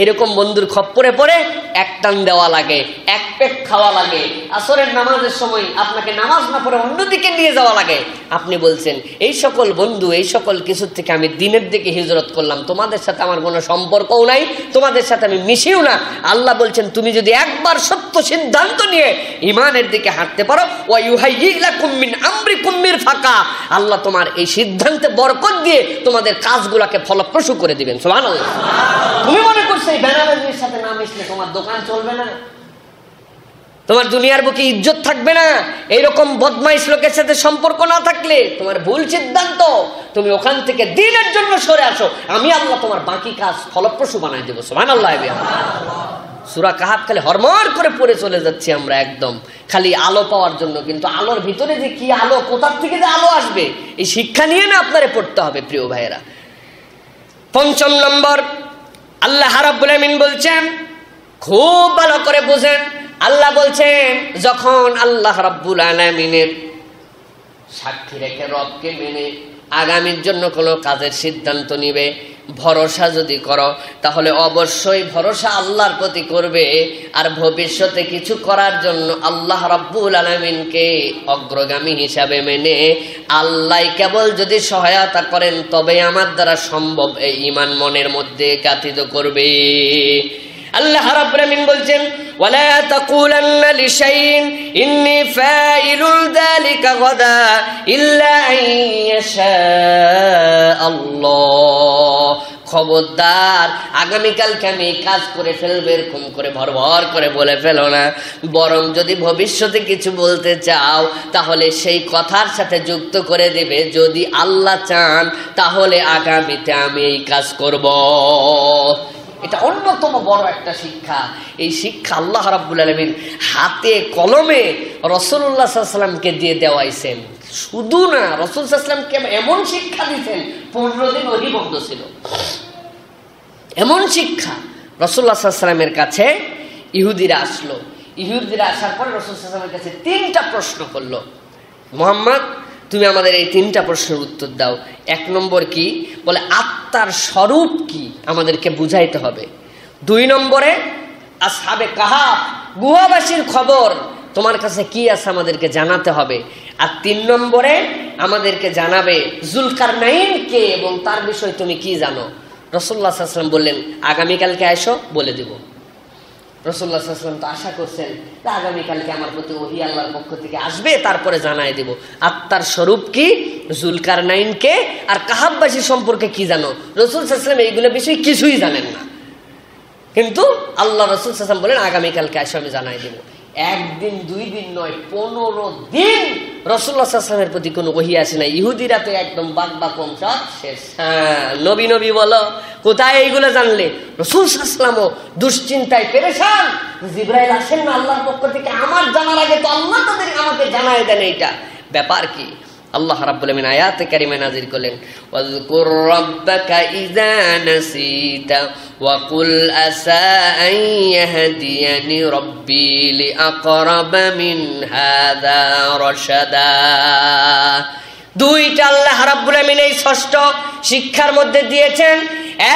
এরকম বন্ধুর খপ্পরে পড়ে এক টান দেওয়া লাগে, এক পেট খাওয়া লাগে, আসরের নামাজের সময় আপনাকে নামাজ না পড়ে অন্যদিকে নিয়ে যাওয়া লাগে। আপনি বলছেন এই সকল বন্ধু, এই সকল কিছুর থেকে আমি দিনের দিকে হিজরত করলাম, তোমাদের সাথে আমার কোনো সম্পর্কও নাই, তোমাদের সাথে আমি মিশিও না। আল্লাহ বলছেন তুমি যদি একবার সত্য সিদ্ধান্ত নিয়ে ঈমানের দিকে হাঁটতে পারো, ওয়া ইউহাইয়ি লাকুম মিন আমরিকুম মিরফাকা, আল্লাহ তোমার এই সিদ্ধান্তে বরকত দিয়ে তোমাদের কাজগুলোকে ফলপ্রসূ করে দিবেন। সুবহানাল্লাহ। তুমি মনে করছো এই বেনামাজির সাথে না মিশলে তোমার দোকান চলবে না, তোমার দুনিয়ার বুকে ইজ্জত থাকবে না, এইরকম বদমাইশ লোকের সাথে সম্পর্ক না থাকলে তোমার ভুল সিদ্ধান্ত, তুমি ওখান থেকে দিনের জন্য সরে আসো, আমি আল্লাহ তোমার বাকি কাজ ফলপ্রসূ বানাই দেবো। সুবহানাল্লাহ। সূরা কাহাফ খালি হরমর করে পড়ে চলে যাচ্ছি আমরা একদম খালি আলো পাওয়ার জন্য, কিন্তু আলোর ভিতরে যে কি আলো, কোথার থেকে যে আলো আসবে, এই শিক্ষা নিয়ে না আপনারে পড়তে হবে প্রিয় ভাইয়েরা। 5 নম্বর, আল্লাহ রাব্বুল আমিন বলছেন, খুব ভালো করে বুঝেন, আল্লাহ বলছেন যখন আল্লাহ রাব্বুল আলামিনের সাক্ষী রেখে রবকে মেনে আগামীর জন্য কোনো কাজের সিদ্ধান্ত নিবে, ভরসা যদি করো তাহলে অবশ্যই ভরসা আল্লাহর প্রতি করবে, আর ভবিষ্যতে কিছু করার জন্য আল্লাহ রাব্বুল আলামিনকে অগ্রগামী হিসাবে মেনে আল্লাহ কেবল যদি সহায়তা করেন তবে আমার দ্বারা সম্ভব এই ঈমান মনের মধ্যে কাথিত করবে। আল্লাহ রাব্বুল আমিন বলছেন ওয়ালা তাকুলান্না লিশাইইন ইন্নী ফাইলুল যালিকা গাদা ইল্লা আইয়াশা আল্লাহ, খবরদার আগামীকালকে আমি কাজ করে ফেলবো এরকম করে ভরভর করে বলে ফেলো না, বরং যদি ভবিষ্যতে কিছু বলতে চাও তাহলে সেই কথার সাথে যুক্ত করে দেবে যদি আল্লাহ চান তাহলে আগামীতে আমি এই কাজ করব। এটা অন্যতম বড় একটা শিক্ষা। এই শিক্ষা আল্লাহ রাব্বুল আলামিন হাতে কলমে রাসূলুল্লাহ সাল্লাল্লাহু আলাইহি ওয়াসাল্লামকে দিয়ে দেওয়াইছেন। শুধু না, রাসূল সাল্লাল্লাহু আলাইহি ওয়াসাল্লামকে এমন শিক্ষা দিয়েছেন 15 দিন ওহী বন্ধ ছিল। এমন শিক্ষা রাসূলুল্লাহ সাল্লাল্লাহু আলাইহি ওয়াসাল্লামের কাছে ইহুদিরা আসলো। ইহুদিরা আসার পরে রাসূল সাল্লাল্লাহু আলাইহি ওয়াসাল্লামের কাছে 3টা প্রশ্ন করলো, মুহাম্মদ তুমি আমাদের এই 3টা প্রশ্নের উত্তর দাও। 1 নম্বর কি বলে, আত্মার স্বরূপ কি আমাদেরকে বুঝাইতে হবে। 2 নম্বরে আসহাবে কাহাফ গুহাবাসীর খবর তোমার কাছে কি আছে আমাদেরকে জানাতে হবে। আর ৩ নম্বরে আমাদেরকে জানাবে জুলকারনাইন কে এবং তার বিষয় তুমি কি জানো। রাসূলুল্লাহ সাল্লাল্লাহু আলাইহি ওয়াসাল্লাম বললেন আগামীকালকে আইসো, বলে দিব। রাসূলুল্লাহ সাল্লাল্লাহু আলাইহি ওয়াসাল্লাম তো আশা করছেন আগামীকালকে আমার প্রতি ওহী আল্লাহর পক্ষ থেকে আসবে, তারপরে জানাই দিব। আত্মার স্বরূপ কি, জুলকারনাইন কে, আর কাহাববাসী সম্পর্কে কি জানো। রাসূল সাল্লাল্লাহু আলাইহি ওয়াসাল্লাম এইগুলো বিষয় কিছুই জানেন না, কিন্তু আল্লাহ রাসূল সাল্লাল্লাহু আলাইহি ওয়াসাল্লাম বলেন আগামীকালকে আসো, আমি জানাই দেব। 1 দিন 2 দিন নয়, 15 দিন রাসূলুল্লাহ সাল্লাল্লাহু আলাইহি ওয়াসাল্লামের প্রতি কোনো ওহী আসে না। ইহুদিরা তো একদম বাকবাকম সব শেষ। নবী নবী বলো, কোথায় এইগুলো জানলে? রাসূল সাল্লাল্লাহু আলাইহি ওয়াসাল্লামও দুশ্চিন্তায় পেরেশান, জিবরাইল আসেন না আল্লাহর পক্ষ থেকে, আমার জানার আগে তো আল্লাহ তাদের আমাকে জানায় দেন এইটা ব্যাপার কি। আল্লাহ রাব্বুল আমিন আয়াতে কারিমা নাযিল করলেন ওয়াযকুর রাব্বাকা ইযা নাসিতা ওয়া কুল আসা আন ইয়াহদিয়ানি রাব্বি লিআকরাবা মিন হাযা রাশাদা। দুইটা আল্লাহ রাব্বুল আমিন এই ষষ্ঠ শিক্ষার মধ্যে দিয়েছেন।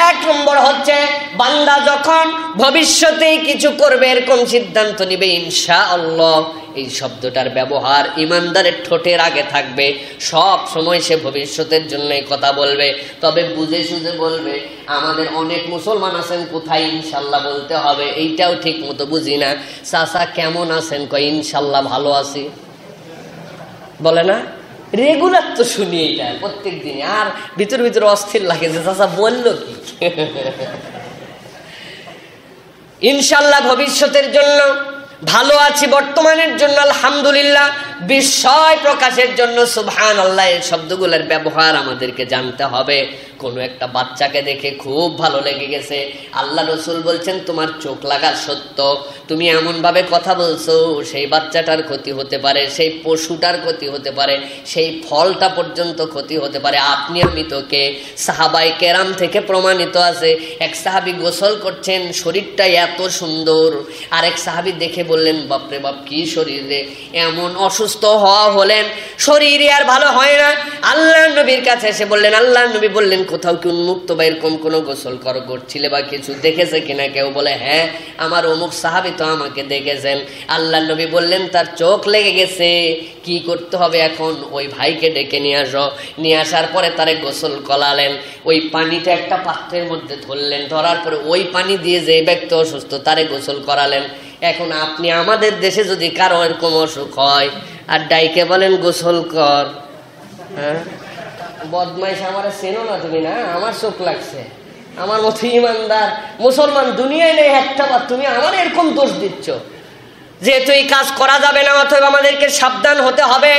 1 নম্বর হচ্ছে বান্দা যখন ভবিষ্যতে কিছু করবে এরকম সিদ্ধান্ত নিবে ইনশাআল্লাহ, এই শব্দটার ব্যবহার ইমানদারের ঠোঁটের আগে থাকবে। সব সময় সে ভবিষ্যতের জন্য কথা বলবে, তবে বুঝে সুঝে বলবে। আমাদের অনেক মুসলমান আছেন কোথায় ইনশাআল্লাহ বলতে হবে এইটাও ঠিক মতো বুঝি না। চাচা কেমন আছেন, কয় ইনশাআল্লাহ ভালো আছি, বলে না? রেগুলার তো শুনি এটা প্রত্যেক দিনে, আর ভিতর ভিতর অস্থির লাগে যে চাচা বললো কি। ইনশাআল্লাহ ভবিষ্যতের জন্য ভালো আছি, বর্তমানের জন্য আলহামদুলিল্লাহ, বিস্ময় প্রকাশের জন্য সুবহানাল্লাহ, এই শব্দগুলোর ব্যবহার আমাদেরকে জানতে হবে। কোনো একটা বাচ্চাকে দেখে খুব ভালো লেগে গেছে, আল্লাহ রসুল বলছেন তোমার চোখ লাগা সত্য, তুমি এমনভাবে কথা বলছো সেই বাচ্চাটার ক্ষতি হতে পারে, সেই পশুটার ক্ষতি হতে পারে, সেই ফলটা পর্যন্ত ক্ষতি হতে পারে। আপনি আমি তোকে সাহাবায়ে কেরাম থেকে প্রমাণিত আছে, এক সাহাবী গোসল করছেন, শরীরটা এত সুন্দর, আরেক সাহাবী দেখে বললেন বাপরে বাপ কি শরীর রে, এমন অসুস্থ হলেন, শরীরে আর ভালো হয় না। আল্লাহ নবীর কাছে এসে বললেন, আল্লাহ নবী বললেন কোথাও কি উন্মুক্ত বা এরকম কোনো গোসল করছিলে বা কিছু দেখেছে কিনা? কেউ বলে হ্যাঁ আমার অমুক সাহাবী তো আমাকে দেখেছেন। আল্লাহ নবী বললেন তার চোখ লেগে গেছে, কি করতে হবে এখন? ওই ভাইকে ডেকে নিয়ে আসো। নিয়ে আসার পরে তারে গোসল করালেন, ওই পানিটা একটা পাত্রের মধ্যে ধরলেন, ধরার পরে ওই পানি দিয়ে যে ব্যক্তি অসুস্থ তারে গোসল করালেন। এখন আপনি আমাদের দেশে যদি কারো এরকম অসুখ হয় আর ডাইকে বলেন গোসল কর, হ্যাঁ বদমাইশ, আমার চেনো না তুমি, না আমার চোখ লাগছে, আমার মতো ইমানদার মুসলমান দুনিয়ায় নেই একটা, বা তুমি আমার এরকম দোষ দিচ্ছ। যেহেতু এই কাজ করা যাবে না, অথবা আমাদেরকে সাবধান হতে হবে।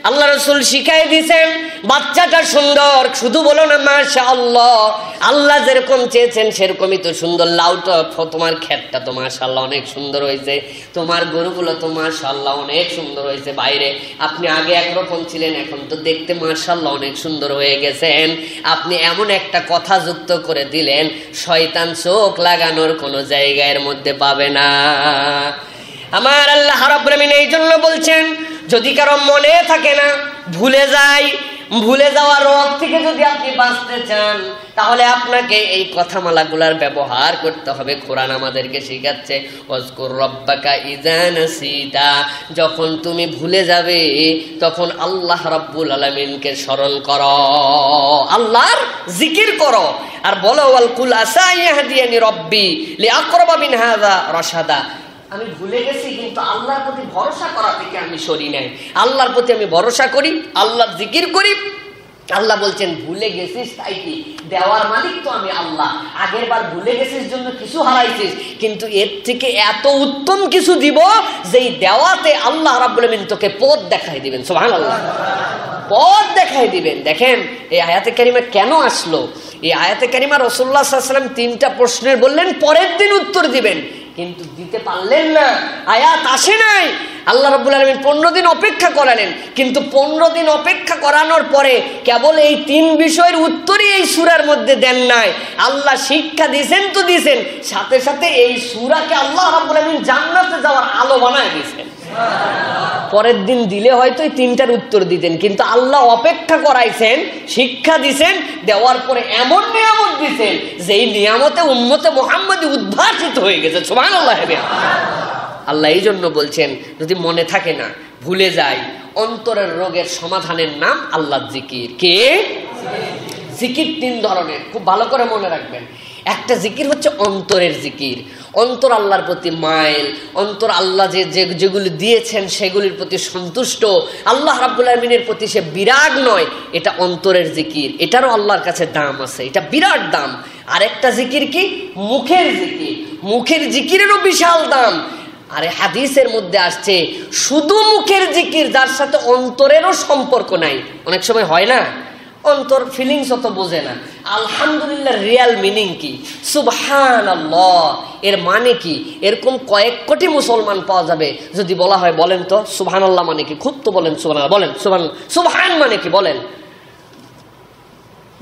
আল্লাহ রসুল শিখাই দিয়েছেন বাচ্চাটা সুন্দর, শুধু বলো না মাশাআল্লাহ, আল্লাহ যেরকম চেয়েছেন সেরকমই তো সুন্দর। লাউটা তোমার ক্ষেতটা তো মাশাআল্লাহ অনেক সুন্দর হয়েছে, তোমার গরুগুলো তো মাশাআল্লাহ অনেক সুন্দর হয়েছে, বাইরে আপনি আগে একরকম ছিলেন এখন তো দেখতে মাশাআল্লাহ অনেক সুন্দর হয়ে গেছেন। আপনি এমন একটা কথা যুক্ত করে দিলেন শয়তান চোখ লাগানোর কোনো জায়গার মধ্যে পাবে না। আমার আল্লাহ রাব্বুল আমিন এই জন্য বলছেন যদি কারো মনে থাকে না, ভুলে যাওয়ার রোগ থেকে যদি আপনি বাঁচতে চান, তাহলে আপনাকে এই কথামালাগুলার ব্যবহার করতে হবে। কোরআন আমাদেরকে শিখাচ্ছে ওয়াজকুর রাব্বাকা ইযা নাসিতা, যখন তুমি ভুলে যাবে তখন আল্লাহ রাব্বুল আলামিনকে স্মরণ করো, আল্লাহর জিকির করো, আর বলো ওয়াল কুল আসা ইয়াহদিয়ানি রাব্বি লিআকরাবা মিন হাযা রাশাদা। আমি ভুলে গেছি কিন্তু আল্লাহর প্রতি ভরসা করা থেকে আমি সরি নাই, আল্লাহর প্রতি আমি ভরসা করি, আল্লাহর জিকির করি। আল্লাহ বলছেন ভুলে গেছিস তাই কি, দেওয়ার মালিক তো আমি আল্লাহ, আগের বার ভুলে গেছিস জন্য কিছু হারাইছিস, কিন্তু এর থেকে এত উত্তম কিছু দিব যেই দেওয়াতে আল্লাহ রাব্বুল আমিন তোকে পথ দেখাই দিবেন। সুবহানাল্লাহ, পথ দেখাই দিবেন। দেখেন এই আয়াতে কারিমা কেন আসলো? এই আয়াতে কারিমা রাসূলুল্লাহ সাল্লাল্লাহু আলাইহি ওয়াসাল্লাম 3টা প্রশ্নের বললেন পরের দিন উত্তর দিবেন, কিন্তু দিতে পারলেন না, আয়াত আসে নাই। আল্লাহ রাব্বুল আলামিন 15 দিন অপেক্ষা করালেন, কিন্তু 15 দিন অপেক্ষা করানোর পরে কেবল এই 3 বিষয়ের উত্তরই এই সূরার মধ্যে দেন নাই। আল্লাহ শিক্ষা দিয়েছেন তো দিয়েছেন, সাথে সাথে এই সূরাকে আল্লাহ রাব্বুল আলামিন জান্নাতে যাওয়ার আলো বানায় দিয়েছেন। পরের দিন দিলে হয়তো এই তিনটার উত্তর দিতেন, কিন্তু আল্লাহ অপেক্ষা করাইছেন, শিক্ষা দিছেন, দেওয়ার পরে এমন নিয়ামত দিছেন যে এই নিয়ামতে উম্মতে মুহাম্মদী উদ্ভাসিত হয়ে গেছে। সুবহানাল্লাহ। আল্লাহ এই জন্য বলছেন যদি মনে থাকে না, ভুলে যায়, অন্তরের রোগের সমাধানের নাম আল্লাহর জিকির। কে? জিকির তিন ধরনের, খুব ভালো করে মনে রাখবেন। একটা জিকির হচ্ছে অন্তরের জিকির, অন্তর আল্লাহর প্রতি মাইল, অন্তর আল্লাহ যেগুলি দিয়েছেন সেগুলির প্রতি সন্তুষ্ট, আল্লাহ রাব্বুল আলামিনের প্রতি সে বিরাগ নয়, এটা অন্তরের জিকির। এটারও আল্লাহর কাছে দাম আছে, এটা বিরাট দাম। আরেকটা জিকির কি? মুখের জিকির। মুখের জিকিরেরও বিশাল দাম। আরে হাদিসের মধ্যে আসছে শুধু মুখের জিকির যার সাথে অন্তরেরও সম্পর্ক নাই। অনেক সময় হয় না, অন্তর ফিলিংস অত বোঝে না। আলহামদুলিল্লাহ রিয়াল মিনিং কি, সুবহানাল্লাহ এর মানে কি, এরকম কয়েক কোটি মুসলমান পাওয়া যাবে যদি বলা হয় বলেন তো সুবহানাল্লাহ মানে কি, খুব তো বলেন সুবহানাল্লাহ, বলেন সুবহানাল্লাহ, সুবহান মানে কি বলেন,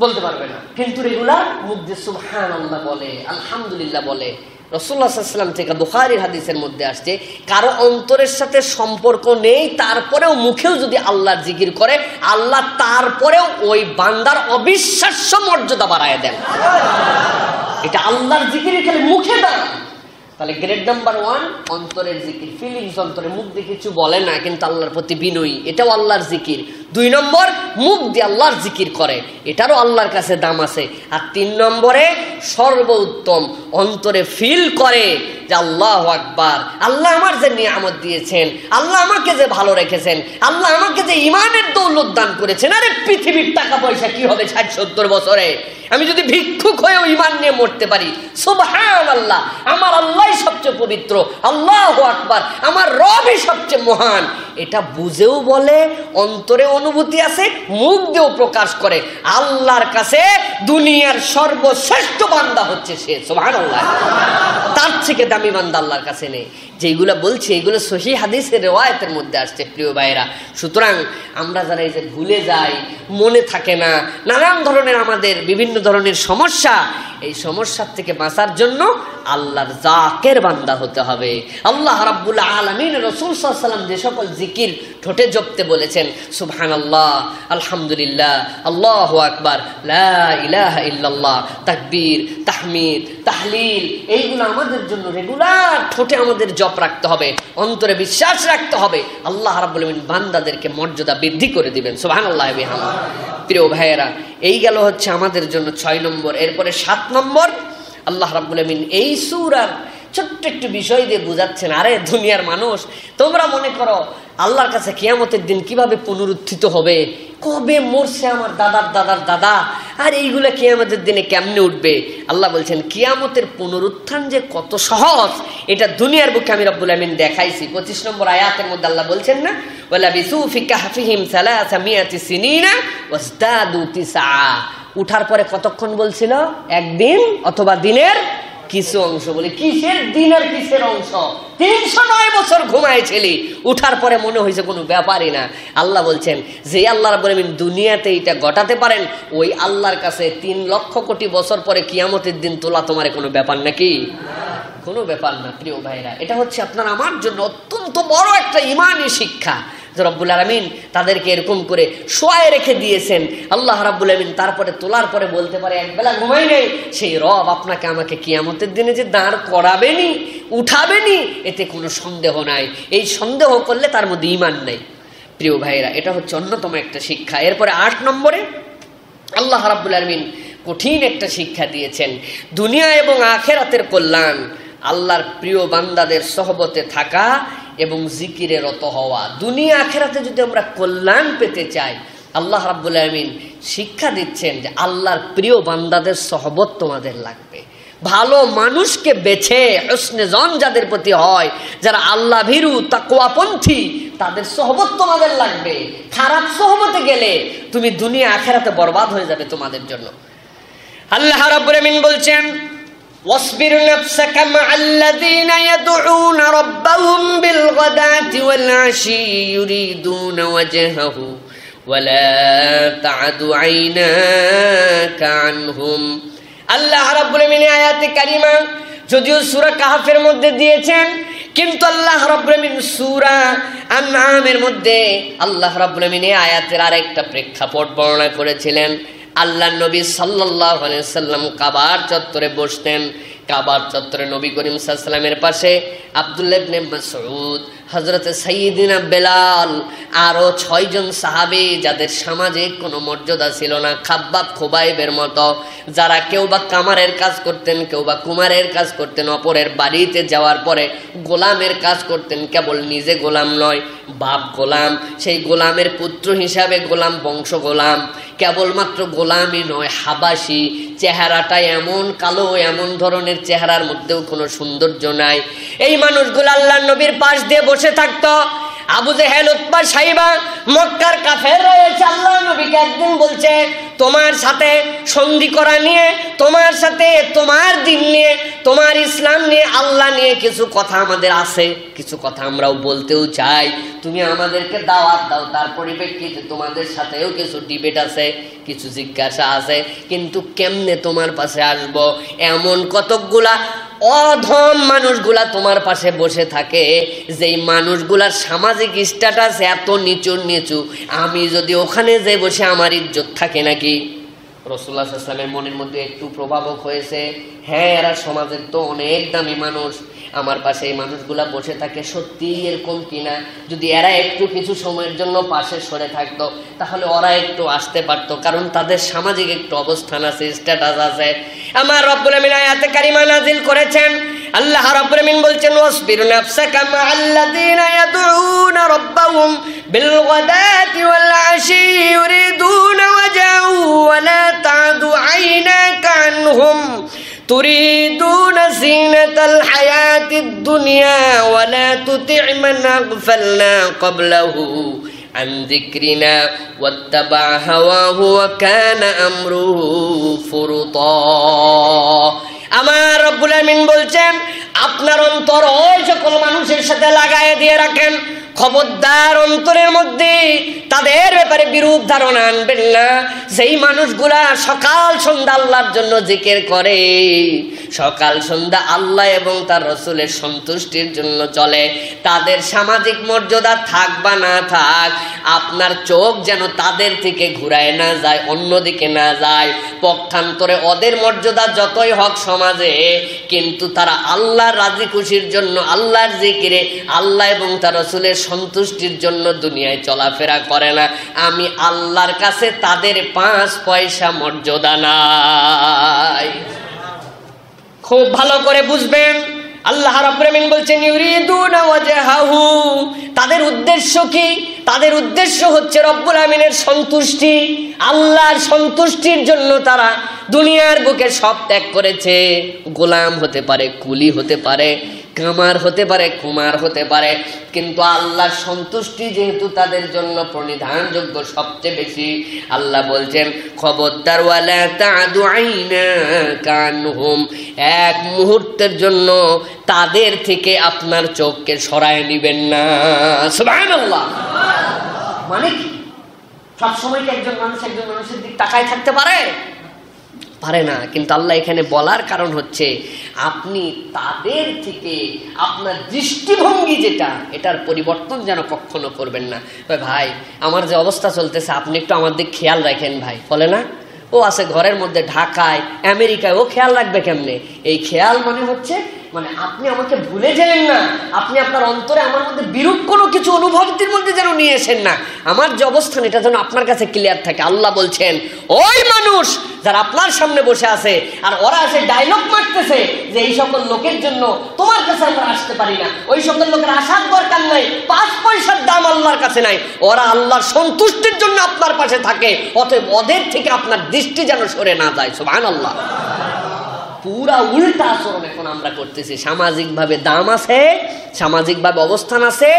বলতে পারবে না, কিন্তু রেগুলার মুখ দিয়ে সুবহানাল্লাহ বলে, আলহামদুলিল্লাহ বলে। রাসূলুল্লাহ সাল্লাল্লাহু আলাইহি ওয়াসাল্লাম থেকে বুখারীর হাদিসের মধ্যে আসছে কারো অন্তরের সাথে সম্পর্ক নেই, তারপরেও মুখেও যদি আল্লাহর জিকির করে, আল্লাহ তারপরেও ওই বান্দার অবিশ্বাস্য মর্যাদা বাড়ায় দেন। এটা আল্লাহর জিকিরের খালি মুখে দান। তাহলে গ্রেড নাম্বার 1 অন্তরের জিকির, ফিলিংস, অন্তরে মুখ দিয়ে কিছু বলে না কিন্তু আল্লাহর প্রতি বিনয়ী, এটাও আল্লাহর জিকির। 2 নম্বর মুখ দিয়ে আল্লাহর জিকির করে, এটারও আল্লাহর কাছে দাম আছে। আর 3 নম্বরে সর্বোত্তম অন্তরে ফিল করে যে আল্লাহু আকবার, আল্লাহ আমার যে নিয়ামত দিয়েছেন, আল্লাহ আমাকে যে ভালো রেখেছেন, আল্লাহ আমাকে যে ইমানের দৌলত দান করেছেন। আরে পৃথিবীর টাকা পয়সা কি হবে 60-70 বছরে, আমি যদি ভিক্ষুক হয়েও ইমান নিয়ে মরতে পারি, সুবহানাল্লাহ আমার আল্লাহই সবচেয়ে পবিত্র, আল্লাহু আকবার আমার রবই সবচেয়ে মহান, এটা বুঝেও বলে, অন্তরে অনুভূতি আছে, মুখ দিয়েও প্রকাশ করে। আল্লাহর কাছে দুনিয়ার সর্বশ্রেষ্ঠ বান্দা হচ্ছে সে, সুবহানাল্লাহ। তার থেকে দামি বান্দা আল্লাহর কাছে নেই। যেগুলো বলছি এগুলো সহিহ হাদিসের রিওয়ায়াতের মধ্যে আসছে প্রিয় ভাইরা। সুতরাং আমরা যারা এই যে ভুলে যাই, মনে থাকে না, নানান ধরনের আমাদের বিভিন্ন ধরনের সমস্যা, এই সমস্যার থেকে বাঁচার জন্য আল্লাহর জাকের বান্দা হতে হবে। আল্লাহ রাব্বুল আলামিন রাসূল সাল্লাল্লাহু আলাইহি ওয়াসাল্লাম যে সকল জিকির ঠোঁটে জপতে বলেছেন, সুবহানাল্লাহ, আলহামদুলিল্লাহ, আল্লাহু আকবার, লা ইলাহা ইল্লাল্লাহ, তাকবীর, তাহমিদ, তাহলিল, এইগুলো আমাদের জন্য রেগুলার ঠোঁটে আমাদের জপ রাখতে হবে, অন্তরে বিশ্বাস রাখতে হবে। আল্লাহ রাব্বুল আলামিন বান্দাদেরকে মর্যাদা বৃদ্ধি করে দিবেন, সুবহানাল্লাহ বিহামদিহি। প্রিয় ভাইয়েরা, এই গেল হচ্ছে আমাদের জন্য 6 নম্বর। এরপরে 7 নম্বর আল্লাহ রাব্বুল আলামিন এই সূরার ছোট্ট একটু বিষয় দিয়ে বুঝাচ্ছেন। আরে দুনিয়ার মানুষ, তোমরা মনে করো আল্লাহর কাছে কিয়ামতের দিন কিভাবে পুনরুত্থিত হবে, কবে মরছে আমার দাদার দাদার দাদা, আর এইগুলা কিয়ামতের দিনে কেমনে উঠবে। আল্লাহ বলছেন কিয়ামতের পুনরুত্থান যে কত সহজ, এটা দুনিয়ার বুকে আমি রব্বুল আমিন দেখাইছি। 25 নম্বর আয়াতের মধ্যে আল্লাহ বলছেন না, ওয়ালাবিসু ফি কাহফিহিম 300 সিনিনা ওয়াজদাদু 9। উঠার পরে কতক্ষণ বলছিল? একদিন অথবা দিনের কিছু অংশ। বলে কিসের দিন আর কিসের অংশ? 309 বছর ঘুমাইছিলি, উঠার পরে মনে হয়েছে কোনো ব্যাপারই না। আল্লাহ বলছেন যে আল্লাহ রাব্বুল আমিন দুনিয়াতে এটা ঘটাতে পারেন, ওই আল্লাহর কাছে 3 লক্ষ কোটি বছর পরে কিয়ামতের দিন তোলা তোমার কোনো ব্যাপার নাকি? কোনো ব্যাপার না। প্রিয় ভাইরা, এটা হচ্ছে আপনার আমার জন্য অত্যন্ত বড় একটা ঈমানি শিক্ষা। রব্বুল আলামিন তাদেরকে এরকম করে শোয়ায় রেখে দিয়েছেন। আল্লাহ রাব্বুল আলামিন তারপরে তোলার পরে বলতে পারে একবেলা ঘুমাই নেই, সেই রব আপনাকে আমাকে কিয়ামতের দিনে যে দাঁড় করাবেনি, উঠাবেনি, এতে কোনো সন্দেহ নাই। এই সন্দেহ করলে তার মধ্যে ঈমান নাই। প্রিয় ভাইরা, এটা হচ্ছে অন্যতম একটা শিক্ষা। এরপরে 8 নম্বরে আল্লাহ রাব্বুল আলামিন কঠিন একটা শিক্ষা দিয়েছেন, দুনিয়া এবং আখিরাতের কল্যাণ, আল্লাহর প্রিয় বান্দাদের সহবতে থাকা এবং জিকিরে রত হওয়া। দুনিয়া আখিরাতে যদি আমরা কল্যাণ পেতে চাই, আল্লাহ রাব্বুল আলামিন শিক্ষা দিচ্ছেন যে আল্লাহর প্রিয় বান্দাদের সহবত তোমাদের লাগবে। ভালো মানুষকে বেছে হুসনে জন যাদের প্রতি হয়, যারা আল্লাহ ভীরু তাকওয়াপন্থী, তাদের সহবত তোমাদের লাগবে। খারাপ সহবতে গেলে তুমি দুনিয়া আখিরাতে বরবাদ হয়ে যাবে তোমাদের জন্য। আল্লাহ রাব্বুল আলামিন বলছেন واصبر نفسك مع الذين يدعون ربهم بالغداة والعشي يريدون وجهه ولا تعد عيناك عنهم। আল্লাহ রাব্বুল আলামিন আয়াতে কারিমা যদিও সূরা কাহফের মধ্যে দিয়েছেন, কিন্তু আল্লাহ রাব্বুল আমিন সূরা আনআমের মধ্যে আল্লাহ রাব্বুল আমিন এই আয়াতের আরেকটা প্রেক্ষাপট বর্ণনা করেছিলেন। আল্লাহর নবী সাল্লাল্লাহু আলাইহি ওয়াসাল্লাম কাবার চত্বরে বসতেন। কাবার চত্বরে নবী করিম সাল্লাল্লাহু আলাইহি ওয়াসাল্লামের পাশে আব্দুল্লাহ ইবনে মাসউদ, হযরতে সাইয়্যিদিনা বেলাল, আরো 6 জন সাহাবী যাদের সামাজিক কোনো মর্যাদা ছিল না, খাব্বাব খুবাইবের মতো, যারা কেউ বা কামারের কাজ করতেন, কেউ বা কুমারের কাজ করতেন, অপরের বাড়িতে যাওয়ার পরে গোলামের কাজ করতেন। কেবল নিজে গোলাম নয়, বাপ গোলাম, সেই গোলামের পুত্র হিসাবে গোলাম, বংশ গোলাম। কেবলমাত্র গোলামই নয়, হাবাসি, চেহারাটা এমন কালো, এমন ধরনের চেহারার মধ্যেও কোনো সৌন্দর্য নাই। এই মানুষগুলো আল্লাহর নবীর পাশ দিয়ে বসে থাকতো। আবু জেহেল, উতবা, সাইবা, মক্কার কাফেররা এসে আল্লাহর নবীকে একদিন বলছে, তোমার সাথে সন্ধি করা নিয়ে, তোমার সাথে তোমার দিন নিয়ে, তোমার ইসলাম নিয়ে, আল্লাহ নিয়ে কিছু কথা আমাদের আছে, কিছু কথা আমরাও বলতেও চাই, তুমি আমাদেরকে দাওয়াত দাও। তার পরিপ্রেক্ষিতে তোমাদের সাথেও কিছু ডিবেট আছে, কিছু জিজ্ঞাসা আছে, কিন্তু কেমনে তোমার পাশে আসবো? এমন কতকগুলা অধম মানুষগুলা তোমার পাশে বসে থাকে, যেই মানুষগুলার সামাজিক স্ট্যাটাস এত নিচু নিচু, আমি যদি ওখানে যে বসে আমার ইজ্জত থাকে নাকি? রাসূলুল্লাহ সাল্লাল্লাহু আলাইহি ওয়াসাল্লামের মনের মধ্যে একটু প্রভাবক হয়েছে, হ্যাঁ এরা সমাজের তো অনেক দামি মানুষ, আমার পাশে এই মানুষগুলা বসে থাকে, সত্যি এরকম কিনা? যদি এরা একটু কিছু সময়ের জন্য পাশে সরে থাকতো তাহলে ওরা একটু আসতে পারতো, কারণ তাদের সামাজিক একটু অবস্থান আছে, স্ট্যাটাস আছে। আমার রব্বুল আমিন আয়াতে কারিমা নাজিল করেছেন। আল্লাহ রাব্বুল আমিন বলছেন, ওয়াসবির নাফসাকা মা'আল্লাযীনা ইয়াদউনা রাব্বাহুম বিল গাদাতি ওয়াল আশি ইউরিদুনা ওয়াজহাহু ওয়া লা তা'দু আইনাকা আনহুম তুরিদুনা যিনাতাল হায়াতিদ দুনিয়া ওয়া লা তুতি' মান আগফালনা ক্বাবলাহু আন যিকরিনা ওয়াত্তাবা হাওয়াহু ওয়া কানা আমরুহু ফুরুতা। আমার রব্বুল আমিন বলছেন, আপনার অন্তর ওই সকল মানুষের সাথে লাগায় দিয়ে রাখেন, খবরদার অন্তরের মধ্যে তাদের ব্যাপারে বিরূপ ধারণা আনবেন না। যেই মানুষগুলা সকাল সন্ধ্যা আল্লাহর জন্য জিকির করে, সকাল সন্ধ্যা আল্লাহ এবং তার রসুলের সন্তুষ্টির জন্য চলে, তাদের সামাজিক মর্যাদা থাক বা না থাক, আপনার চোখ যেন তাদের থেকে ঘুরায় না যায়, অন্যদিকে না যায়। পক্ষান্তরে ওদের মর্যাদা যতই হোক সমাজে, কিন্তু তারা আল্লাহর রাজি খুশির জন্য, আল্লাহর জিকিরে, আল্লাহ এবং তার রসুলের সন্তুষ্টির জন্য দুনিয়ায় চলাফেরা করে না। আমি আল্লাহর কাছে তাদের 5 পয়সা মর্যাদা নাই। খুব ভালো করে বুঝবেন। আল্লাহ রাব্বুল আমিন বলছেন, ইউরিদুনা ওয়াজহাহু, তাদের উদ্দেশ্য কি? তাদের উদ্দেশ্য হচ্ছে রব্বুল আমিনের সন্তুষ্টি, আল্লাহর সন্তুষ্টির জন্য তারা দুনিয়ার বুকে সব ত্যাগ করেছে। গোলাম হতে পারে, কুলি হতে পারে, কামার হতে পারে, কুমার হতে পারে, কিন্তু আল্লাহর সন্তুষ্টি যেহেতু তাদের জন্য প্রণিধানযোগ্য সবচেয়ে বেশি, আল্লাহ বলছেন, খবরদার ওয়ালা তা'দু আইনাকা আনহুম, এক মুহূর্তের জন্য তাদের থেকে আপনার চোখকে সরায় দিবেন না। সুবহানাল্লাহ। মানে কি? সবসময় কি একজন মানুষের দিক তাকায় থাকতে পারে? পারে না। কিন্তু আল্লাহ এখানে বলার কারণ হচ্ছে, আপনি তাদের থেকে আপনার দৃষ্টিভঙ্গি যেটা, এটার পরিবর্তন যেন কখনো করবেন না। ভাই আমার যে অবস্থা চলতেছে, আপনি একটু আমার দিক খেয়াল রাখেন ভাই, বলে না? ও আছে ঘরের মধ্যে ঢাকায়, আমেরিকায়, ও খেয়াল রাখবে কেমনে? এই খেয়াল মানে হচ্ছে, মানে আপনি আমাকে ভুলে যাবেন না, আপনি আপনার অন্তরে আমার মধ্যে বিরূপ কোনো কিছু অনুভূতির মধ্যে যেন নিয়ে আসেন না। আমার যে অবস্থান এটা যেন আপনার কাছে ক্লিয়ার থাকে। আল্লাহ বলছেন, ওই মানুষ যারা আপনার সামনে বসে আছে আর ওরা এসে ডায়লগ মারতেছে যে এই সকল লোকের জন্য তোমার কাছে আমরা আসতে পারি না, ওই সকল লোকের আসার দরকার নাই, 5 পয়সার দাম আল্লাহর কাছে নাই, ওরা আল্লাহর সন্তুষ্টির জন্য আপনার পাশে থাকে, অতএব ওদের থেকে আপনার দৃষ্টি যেন সরে না যায়। সুবহানাল্লাহ। পুরা উল্টা আচরণ এখন আমরা করতেছি। সামাজিকভাবে দাম আছে, সামাজিকভাবে অবস্থান আছে,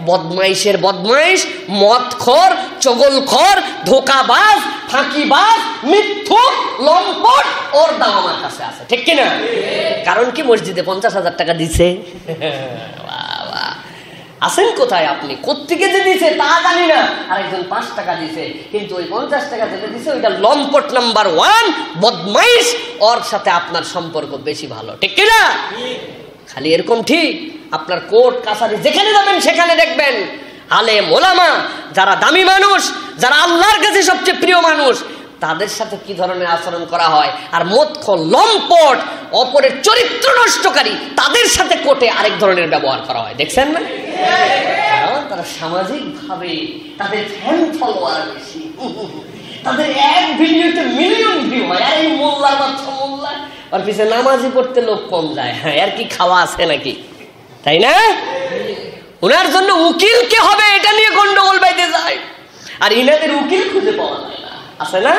বদমাইশের বদমাইশ, মদখোর, চগলখোর, ধোকাবাজ, ফাঁকিবাজ, মিথ্যুক, লম্পট, ওর দাম আমার কাছে আছে, ঠিক কিনা? কারণ কি? মসজিদে 50,000 টাকা দিছে। আছেন কোথায় আপনি? কোত্থেকে যে দিছে তা জানি না, আরেকজন 5 টাকা দিছে, কিন্তু ওই 50 টাকা যেটা দিছে ওইটা লম্পট নাম্বার 1, বদমাইশ, ওর সাথে আপনার সম্পর্ক বেশি ভালো, ঠিক কিনা? খালি এরকম ঠিক আপনার কোর্ট কাছারি যেখানে যাবেন সেখানে দেখবেন আলেম ওলামা, যারা দামি মানুষ, যারা আল্লাহর কাছে সবচেয়ে প্রিয় মানুষ, তাদের সাথে কি ধরনের আচরণ করা হয়। আর মূর্খ, লম্পট, অপরের চরিত্র নষ্টকারী, তাদের সাথে কোর্টে আরেক ধরনের ব্যবহার করা হয়। দেখছেন না? তারা সামাজিক ভাবে তাদের ফ্যান ফলোয়ার বেশি, তাদের এক ভিডিওতে মিলিয়ন ভিউ হয়। আর এই মোল্লার বাচ্চা মোল্লা, আর পিছনে নামাজি পড়তে লোক কম যায়। হ্যাঁ, আর কি খাওয়া আছে নাকি, তাই না? ওনার জন্য উকিল কে হবে এটা নিয়ে গন্ডগোল বাইতে যায়, আর ইনাদের উকিল খুঁজে পাওয়া যায় না। আছে না?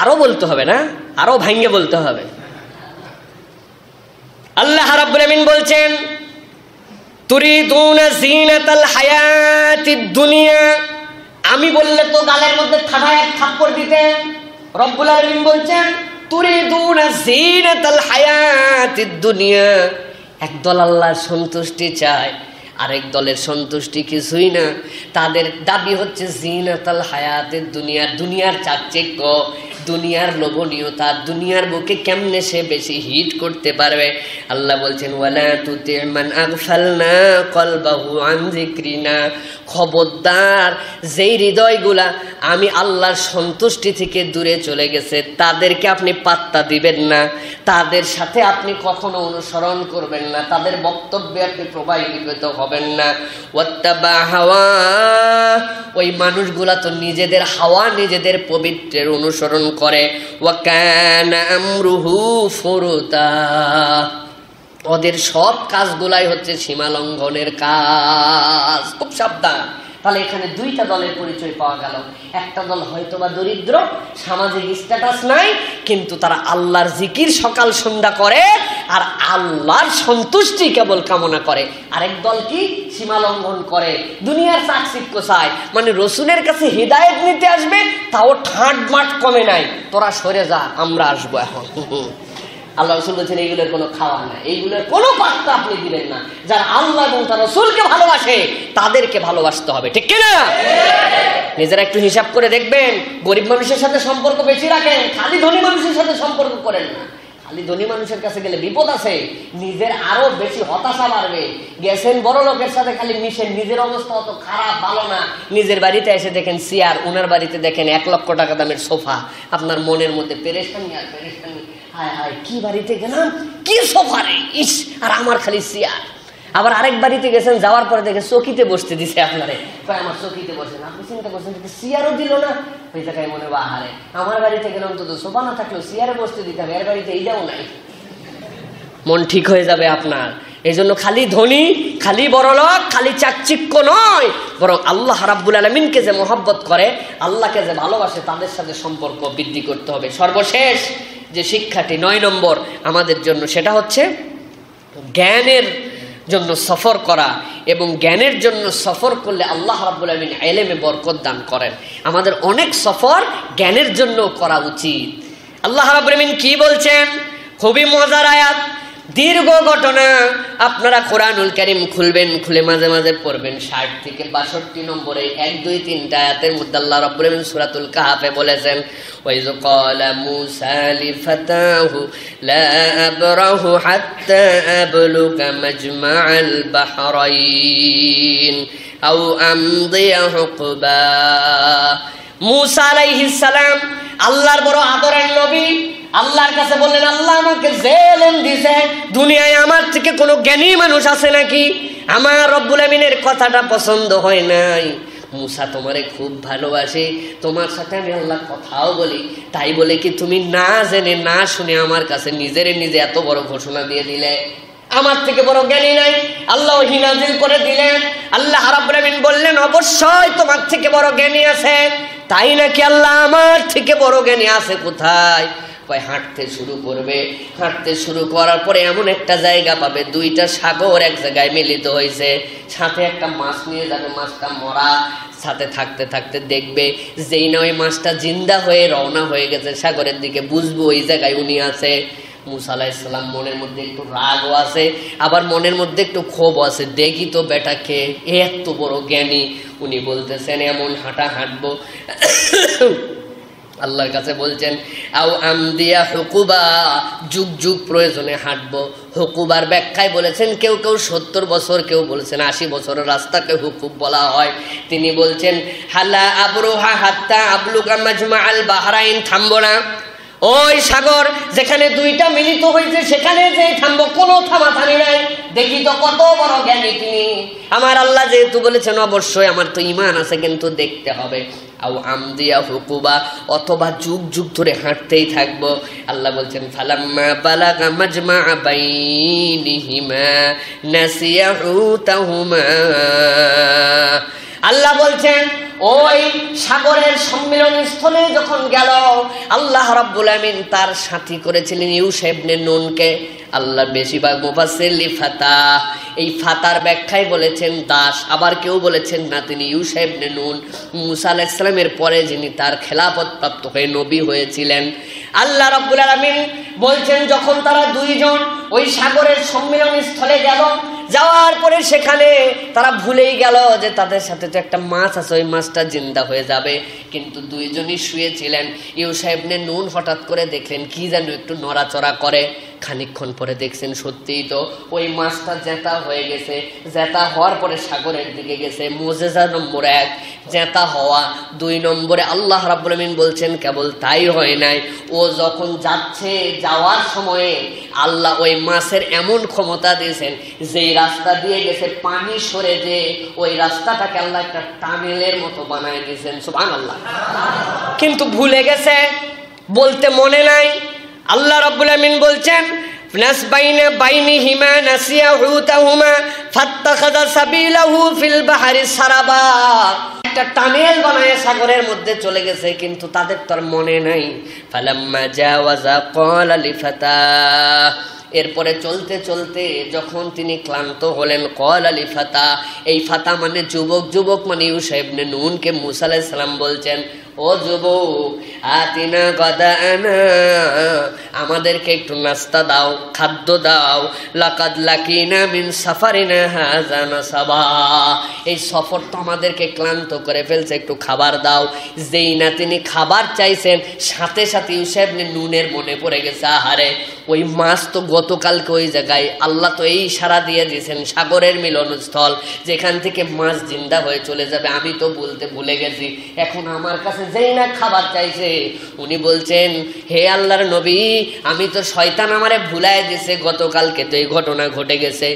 আরো বলতে হবে না, আরো ভাঙ্গে বলতে হবে। আল্লাহ রাব্বুল আমিন বলছেন, তুরিদুনা জিনাতাল হায়াতিদ দুনিয়া। আমি বললে তো গালের মধ্যে ঠাডায় এক থাপ্পড় দিতেন। রব্বুল আলামিন বলছেন, তুরিদুনা জিনাতাল হায়াতিদ দুনিয়া। একদল আল্লাহর সন্তুষ্টি চায়, আরেক দলের সন্তুষ্টি কিছুই না। তাদের দাবি হচ্ছে জিনাতাল হায়াতিদ দুনিয়া, দুনিয়ার চাকচিক্য, দুনিয়ার লোভনীয়তা, দুনিয়ার বুকে কেমনে সে বেশি হিট করতে পারবে। আল্লাহ বলছেন, ওয়ালা তুতি মান আগফালনা কলবাহু আন যিকরিনা। খবরদার, যেই হৃদয়গুলা আমি আল্লাহর সন্তুষ্টি থেকে দূরে চলে গেছে, তাদেরকে আপনি পাত্তা দিবেন না, তাদের সাথে আপনি কখনো অনুসরণ করবেন না, তাদের বক্তব্যে আপনি প্রভাবিত হবেন না। ওয়াত্তাবা হাওয়া, ওই মানুষগুলা তো নিজেদের হাওয়া, নিজেদের পবিত্রের অনুসরণ করে। ওয়া কানা আমরুহু ফুরুতা, ওদের সব কাজগুলাই হচ্ছে সীমা লঙ্ঘনের কাজ। খুব সাবধান। তাহলে এখানে দুইটা দলের পরিচয় পাওয়া গেল। একটা দল হয়তোবা দরিদ্র, সামাজিক স্ট্যাটাস নাই, কিন্তু তারা আল্লাহর জিকির সকাল সন্ধ্যা করে আর আল্লাহর সন্তুষ্টি কেবল কামনা করে। আরেক দল কি? সীমা লঙ্ঘন করে, দুনিয়ার চাকচিক্য চায়। মানে রসুলের কাছে হিদায়েত নিতে আসবে, তাও ঠাট মাট কমে নাই, তোরা সরে যা, আমরা আসবো এখন। আল্লাহ রসুল বলছেন, এইগুলোর কোনো খাওয়া নাই, এইগুলোর কোনো পাত্তা আপনি দিবেন না। যারা আল্লাহ এবং তার রসুলকে ভালোবাসে তাদেরকে ভালোবাসতে হবে, ঠিক কিনা? নিজেরা একটু হিসাব করে দেখবেন, গরিব মানুষের সাথে সম্পর্ক বেশি রাখেন, খালি ধনী মানুষের সাথে সম্পর্ক করেন না। খালি ধনী মানুষের কাছে গেলে বিপদ আছে, নিজের আরো বেশি হতাশা বাড়বে। গেছেন বড় লোকের সাথে খালি মিশেন, নিজের অবস্থা অত খারাপ, ভালো না। নিজের বাড়িতে এসে দেখেন চেয়ার, ওনার বাড়িতে দেখেন 1 লক্ষ টাকা দামের সোফা। আপনার মনের মধ্যে পেরেশানি আর পেরেশানি। হায় হায়, কি বাড়িতে গেলাম, কি সোফা রে, ইস, আর আমার খালি চেয়ার। আবার আরেক বাড়িতে গেছেন, যাওয়ার পরে দেখে চকিতে বসতে দিছে আপনারে, আমার চকিতে বসেন। আপনি চিন্তা করছেন চেয়ারও দিল না, ওই জায়গায় মনে হয় আহারে, আমার বাড়িতে গেলাম তো সোফা না থাকলেও চেয়ারে বসতে দিতে হবে, এর বাড়িতে এইটাও নাই। মন ঠিক হয়ে যাবে আপনার। এই জন্য খালি ধনী, খালি বড়লোক, খালি চাকচিক্য নয়, বরং আল্লাহ রাব্বুল আলামিনকে যে মহব্বত করে, আল্লাহকে যে ভালোবাসে, তাদের সাথে সম্পর্ক বৃদ্ধি করতে হবে। সর্বশেষ যে শিক্ষাটি 9 নম্বর আমাদের জন্য, সেটা হচ্ছে জ্ঞানের জন্য সফর করা। এবং জ্ঞানের জন্য সফর করলে আল্লাহ রাব্বুল আলামিন ইলমে বরকত দান করেন। আমাদের অনেক সফর জ্ঞানের জন্য করা উচিত। আল্লাহ রাব্বুল আলামিন কি বলছেন? খুবই মজার আয়াত, দীর্ঘ ঘটনা। আপনারা কোরআনুল কারীম খুলবেন, খুলে মাঝে মাঝে পড়বেন। 60 থেকে 62 নম্বরে 1, 2, 3টা আয়াতের মধ্যে আল্লাহ রাব্বুল আলামিন সূরাতুল কাহাফে বলেছেন, ওয়াইজ ক্বালা মূসা লিফাতাহু লা আবরাহু হাত্তা আবলুগা মাজমাআল বাহরাইন আও আমদিয়া হুকবা। মূসা আলাইহিস সালাম আল্লাহর বড় আদরের নবী, আল্লাহর কাছে বললেন, আল্লাহ আমাকে যে ইলম দিয়েছে, দুনিয়ায় আমার থেকে কোনো জ্ঞানী মানুষ আছে নাকি? আমার রব্বুল আমিনের কথাটা পছন্দ হয় নাই। মূসা তোমারে খুব ভালোবাসে, তোমার সাথে আমি আল্লাহ কথাও বলি, তাই বলে কি তুমি না জেনে না শুনে আমার কাছে নিজে এত বড় ঘোষণা দিয়ে দিলে? আমার থেকে বড় জ্ঞানী নাই? আল্লাহ ওহী নাযিল করে দিলেন। আল্লাহ রাব্বুল আমিন বললেন, অবশ্যই তোমার থেকে বড় জ্ঞানী আছে। তাই নাকি? আল্লাহ, আমার থেকে বড় জ্ঞানী আছে কোথায়? হাঁটতে শুরু করবে। হাঁটতে শুরু করার পরে এমন একটা জায়গা পাবে, 2টা সাগর এক জায়গায় মিলিত হয়েছে, সাথে একটা মাছ নিয়ে যাবে, মাছটা মরা। সাথে থাকতে থাকতে দেখবে যেই না ওই মাছটা জিন্দা হয়ে রওনা হয়ে গেছে সাগরের দিকে, বুঝবো ওই জায়গায় উনি আছে। মূসা আলাইহিস সালাম মনের মধ্যে একটু রাগও আছে, আবার মনের মধ্যে একটু ক্ষোভ আছে। দেখি তো বেটাকে, এত বড় জ্ঞানী, উনি বলতেছেন এমন হাঁটা হাঁটবো, আল্লাহর কাছে বলছেন আও আমদিয়া হুকুবা, যুগ যুগ প্রয়োজনে হাঁটবো। হুকুবার ব্যাখ্যায় বলেছেন কেউ কেউ 70 বছর, কেউ বলেছেন 80 বছরের রাস্তাকে হুকুব বলা হয়। তিনি বলছেন হালা আবরুহা হাত্তা আবলুগা মাজমা আল বাহরাইন, থামবো না ওই সাগর যেখানে দুইটা মিলিত হয়েছে সেখানে যে থামবো, কোনো থামাথামি নাই। দেখি তো কত বড় জ্ঞানী তিনি। আমার আল্লাহ যেহেতু বলেছেন অবশ্যই আমার তো ঈমান আছে, কিন্তু দেখতে হবে। আও আমদিয়া হুকুবা, অথবা যুগ যুগ ধরে হাঁটতেই থাকবো। আল্লাহ বলছেন ফালাম্মা বালাগা মাজমা বাইনিহিমা নাসিয়া হুতাহুমা। আল্লাহ বলছেন ওই সাগরের সম্মিলন স্থলে যখন গেল, আল্লাহ রাব্বুল আমিন তার সাথী করেছিলেন ইউশা ইবনে নুনকে। আল্লাহ বেশিরভাগ মুফাসসির লিফাতা, এই ফাতার ব্যাখ্যায় বলেছেন দাস, আবার কেউ বলেছেন না তিনি ইউশা ইবনে নুন, মুসা আলাইহিস সালামের পরে যিনি তার খেলাফত প্রাপ্ত হয়ে নবী হয়েছিলেন। আল্লাহ রাব্বুল আলামিন বলছেন যখন তারা দুইজন ওই সাগরের সম্মিলন স্থলে গেল, যাওয়ার পরে সেখানে তারা ভুলেই গেল যে তাদের সাথে তো একটা মাছ আছে, ওই মাছটা জিন্দা হয়ে যাবে। কিন্তু দুইজনই শুয়েছিলেন। ইউশা ইবনে নুন হঠাৎ করে দেখলেন কি যেন একটু নড়াচড়া করে। খানিকক্ষণ পরে দেখছেন সত্যিই তো ওই মাছটা জেতা হয়ে গেছে। জেতা হওয়ার পরে সাগরের দিকে গেছে। মুজিজা নম্বর 1 জেতা হওয়া। 2 নম্বরে আল্লাহ রাব্বুল আমিন বলছেন কেবল তাই হয় নাই, ও যখন যাচ্ছে যাওয়ার সময়ে আল্লাহ ওই মাছের এমন ক্ষমতা দিয়েছেন যেই রাস্তা দিয়ে গেছে পানি সরে যে ওই রাস্তাটাকে আল্লাহ একটা টানেলের মতো বানায় দিয়েছেন। সুবহানাল্লাহ। কিন্তু ভুলে গেছে, বলতে মনে নাই। আল্লাহ রাব্বুল আমিন বলছেন নাসবাইনা বাইনিহিমা নাসিয়া হুতাহুমা ফাত্তাখাযা সাবিলাহু ফিল বাহরি সারাবা, একটা টানেল বানায় সাগরের মধ্যে চলে গেছে, কিন্তু তাদের তো আর মনে নাই। ফালাম্মা জাওয়াজা ক্বালা লিফাতা, এরপরে চলতে চলতে যখন তিনি ক্লান্ত হলেন, ক্বালা লিফাতা, এই ফাতা মানে যুবক, যুবক মানে ইউশা ইবনে নুনকে মুসা আলাইহিস সালাম বলছেন ও যুবক আতিনা গাদানা, আমাদেরকে একটু নাস্তা দাও, খাদ্য দাও। লাকাদ লাকিনা মিন সাফারিনা হাযা নাসাবা, এই সফর তো আমাদেরকে ক্লান্ত করে ফেলছে, একটু খাবার দাও। যেই না তিনি খাবার চাইছেন সাথে সাথে ইউশা ইবনে নুনের মনে পড়ে গেছে আহারে ওই মাছ তো গতকালকে ওই জায়গায়, আল্লাহ তো এই ইশারা দিয়ে দিয়েছেন সাগরের মিলনস্থল যেখান থেকে মাছ জিন্দা হয়ে চলে যাবে, আমি তো বলতে ভুলে গেছি। এখন আমার কাছে যেই না খাবার চাইছে উনি বলছেন হে আল্লাহর নবী, আমি তো শয়তান আমারে ভুলায় দিয়েছে, গতকালকে তো এই ঘটনা ঘটে গেছে,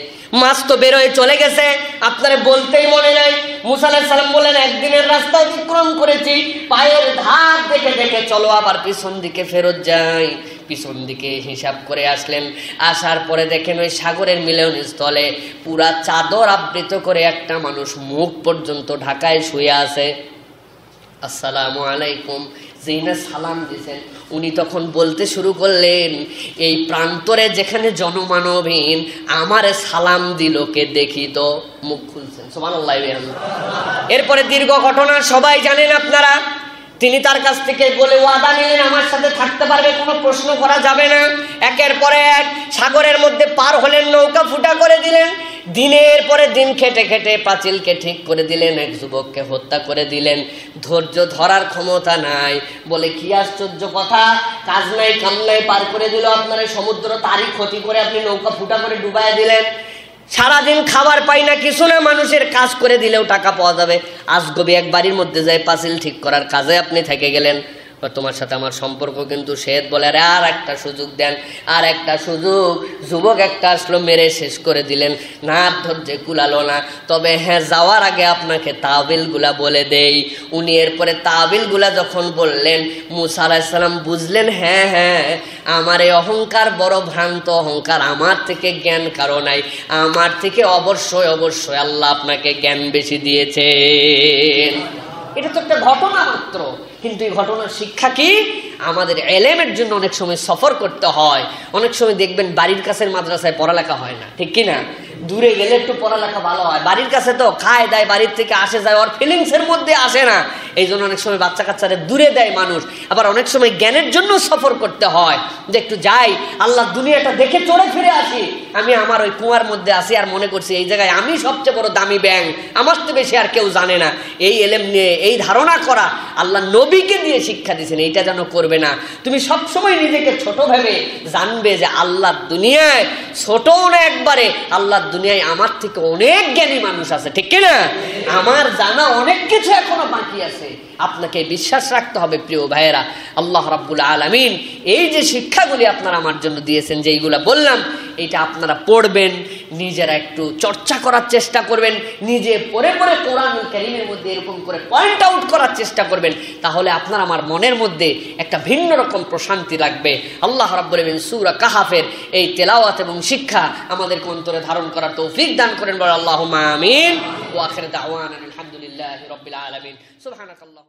মাছ তো বেরোয় চলে গেছে, আপনারে বলতেই মনে নাই। মুসা আলাইহিস সালাম বলেন একদিনের রাস্তা অতিক্রম করেছি, পায়ের ধার দেখে দেখে চলো আবার পিছন দিকে ফেরত যাই। পিছন দিকে হিসাব করে আসলেন। আসার পরে দেখেন ওই সাগরের মিলনস্থলে পুরা চাদর আবৃত করে একটা মানুষ মুখ পর্যন্ত ঢাকায় শুয়ে আছে। আসসালামু আলাইকুম, যেই না সালাম দিয়েছেন উনি তখন বলতে শুরু করলেন এই প্রান্তরে যেখানে জনমানবহীন আমারে সালাম দিল কে দেখি তো। মুখ খুলছেন সুবহানাল্লাহ। এরপরে দীর্ঘ ঘটনা সবাই জানেন আপনারা। তিনি তার কাছ থেকে বলে ওয়াদা নিলেন আমার সাথে থাকতে পারবে, কোনো প্রশ্ন করা যাবে না। একের পরে এক সাগরের মধ্যে পার হলেন, নৌকা ফুটা করে দিলেন। দিনের পরে দিন খেটে খেটে পাঁচিলকে ঠিক করে দিলেন, এক যুবককে হত্যা করে দিলেন। ধৈর্য ধরার ক্ষমতা নাই, বলে কি আশ্চর্য কথা, কাজ নাই কাম নাই, পার করে দিল আপনার সমুদ্র, তারই ক্ষতি করে আপনি নৌকা ফুটা করে ডুবাইয়া দিলেন। সারাদিন খাবার পাই না কিছু না, মানুষের কাজ করে দিলেও টাকা পাওয়া যাবে, আজগবি এক বাড়ির মধ্যে যায় পাঁচিল ঠিক করার কাজে আপনি থেকে গেলেন, তোমার সাথে আমার সম্পর্ক কিন্তু শেষ। বলে আরে আর একটা সুযোগ দেন, আর একটা সুযোগ। যুবক একটা আসলো, মেরে শেষ করে দিলেন, না ধৈর্যে কুলালো না। তবে হ্যাঁ, যাওয়ার আগে আপনাকে তাবিলগুলা বলে দেই। উনি এরপরে তাবিলগুলা যখন বললেন মুসা আলাইহিস সালাম বুঝলেন হ্যাঁ হ্যাঁ আমার এই অহংকার বড় ভ্রান্ত অহংকার, আমার থেকে জ্ঞান কারো নাই, আমার থেকে অবশ্যই অবশ্যই আল্লাহ আপনাকে জ্ঞান বেশি দিয়েছেন। এটা তো একটা ঘটনা মাত্র, কিন্তু এই ঘটনার শিক্ষা কি? আমাদের এলেমের জন্য অনেক সময় সফর করতে হয়। অনেক সময় দেখবেন বাড়ির কাছের মাদ্রাসায় পড়ালেখা হয় না, ঠিক কিনা? দূরে গেলে একটু পড়ালেখা ভালো হয়। বাড়ির কাছে তো খায় দায়, বাড়ির থেকে আসে যায়, ওর ফিলিংসের মধ্যে আসে না। এই জন্য অনেক সময় বাচ্চা কাচ্চারা দূরে দেয় মানুষ। আবার অনেক সময় জ্ঞানের জন্য সফর করতে হয়, যে একটু যাই আল্লাহ দুনিয়াটা দেখে চড়ে ফিরে আসি। আমি আমার ওই কুয়ার মধ্যে আসি আর মনে করছি এই জায়গায় আমি সবচেয়ে বড় দামি ব্যাং, আমার তো বেশি আর কেউ জানে না। এই এলেম নিয়ে এই ধারণা করা আল্লাহ নবীকে দিয়ে শিক্ষা দিয়েছেন, এইটা যেন করবে না। তুমি সবসময় নিজেকে ছোট ভেবে জানবে যে আল্লাহর দুনিয়ায় ছোটও না একবারে, আল্লাহর দুনিয়ায় আমার থেকে অনেক জ্ঞানী মানুষ আছে, ঠিক কিনা? আমার জানা অনেক কিছু এখনো বাকি আছে। আপনাকে বিশ্বাস রাখতে হবে প্রিয় ভাইয়েরা। আল্লাহ রাব্বুল আলামিন এই যে শিক্ষাগুলি আপনারা আমার জন্য দিয়েছেন, যে এইগুলা বললাম, এটা আপনারা পড়বেন, নিজেরা একটু চর্চা করার চেষ্টা করবেন, নিজে পড়ে পড়ে কোরআনুল কারীমের মধ্যে এরকম করে পয়েন্ট আউট করার চেষ্টা করবেন। তাহলে আপনার আমার মনের মধ্যে একটা ভিন্ন রকম প্রশান্তি লাগবে। আল্লাহ রাব্বুল আলামিন সূরা কাহাফের এই তেলাওয়াত এবং শিক্ষা আমাদেরকে অন্তরে ধারণ করার তৌফিক দান করেন। বলে আল্লাহুম্মা আমিন। ওয়া আখিরু দাওয়ানা আলহামদুলিল্লাহি রাব্বিল আলামিন। সুবহানাকাল্লাহ।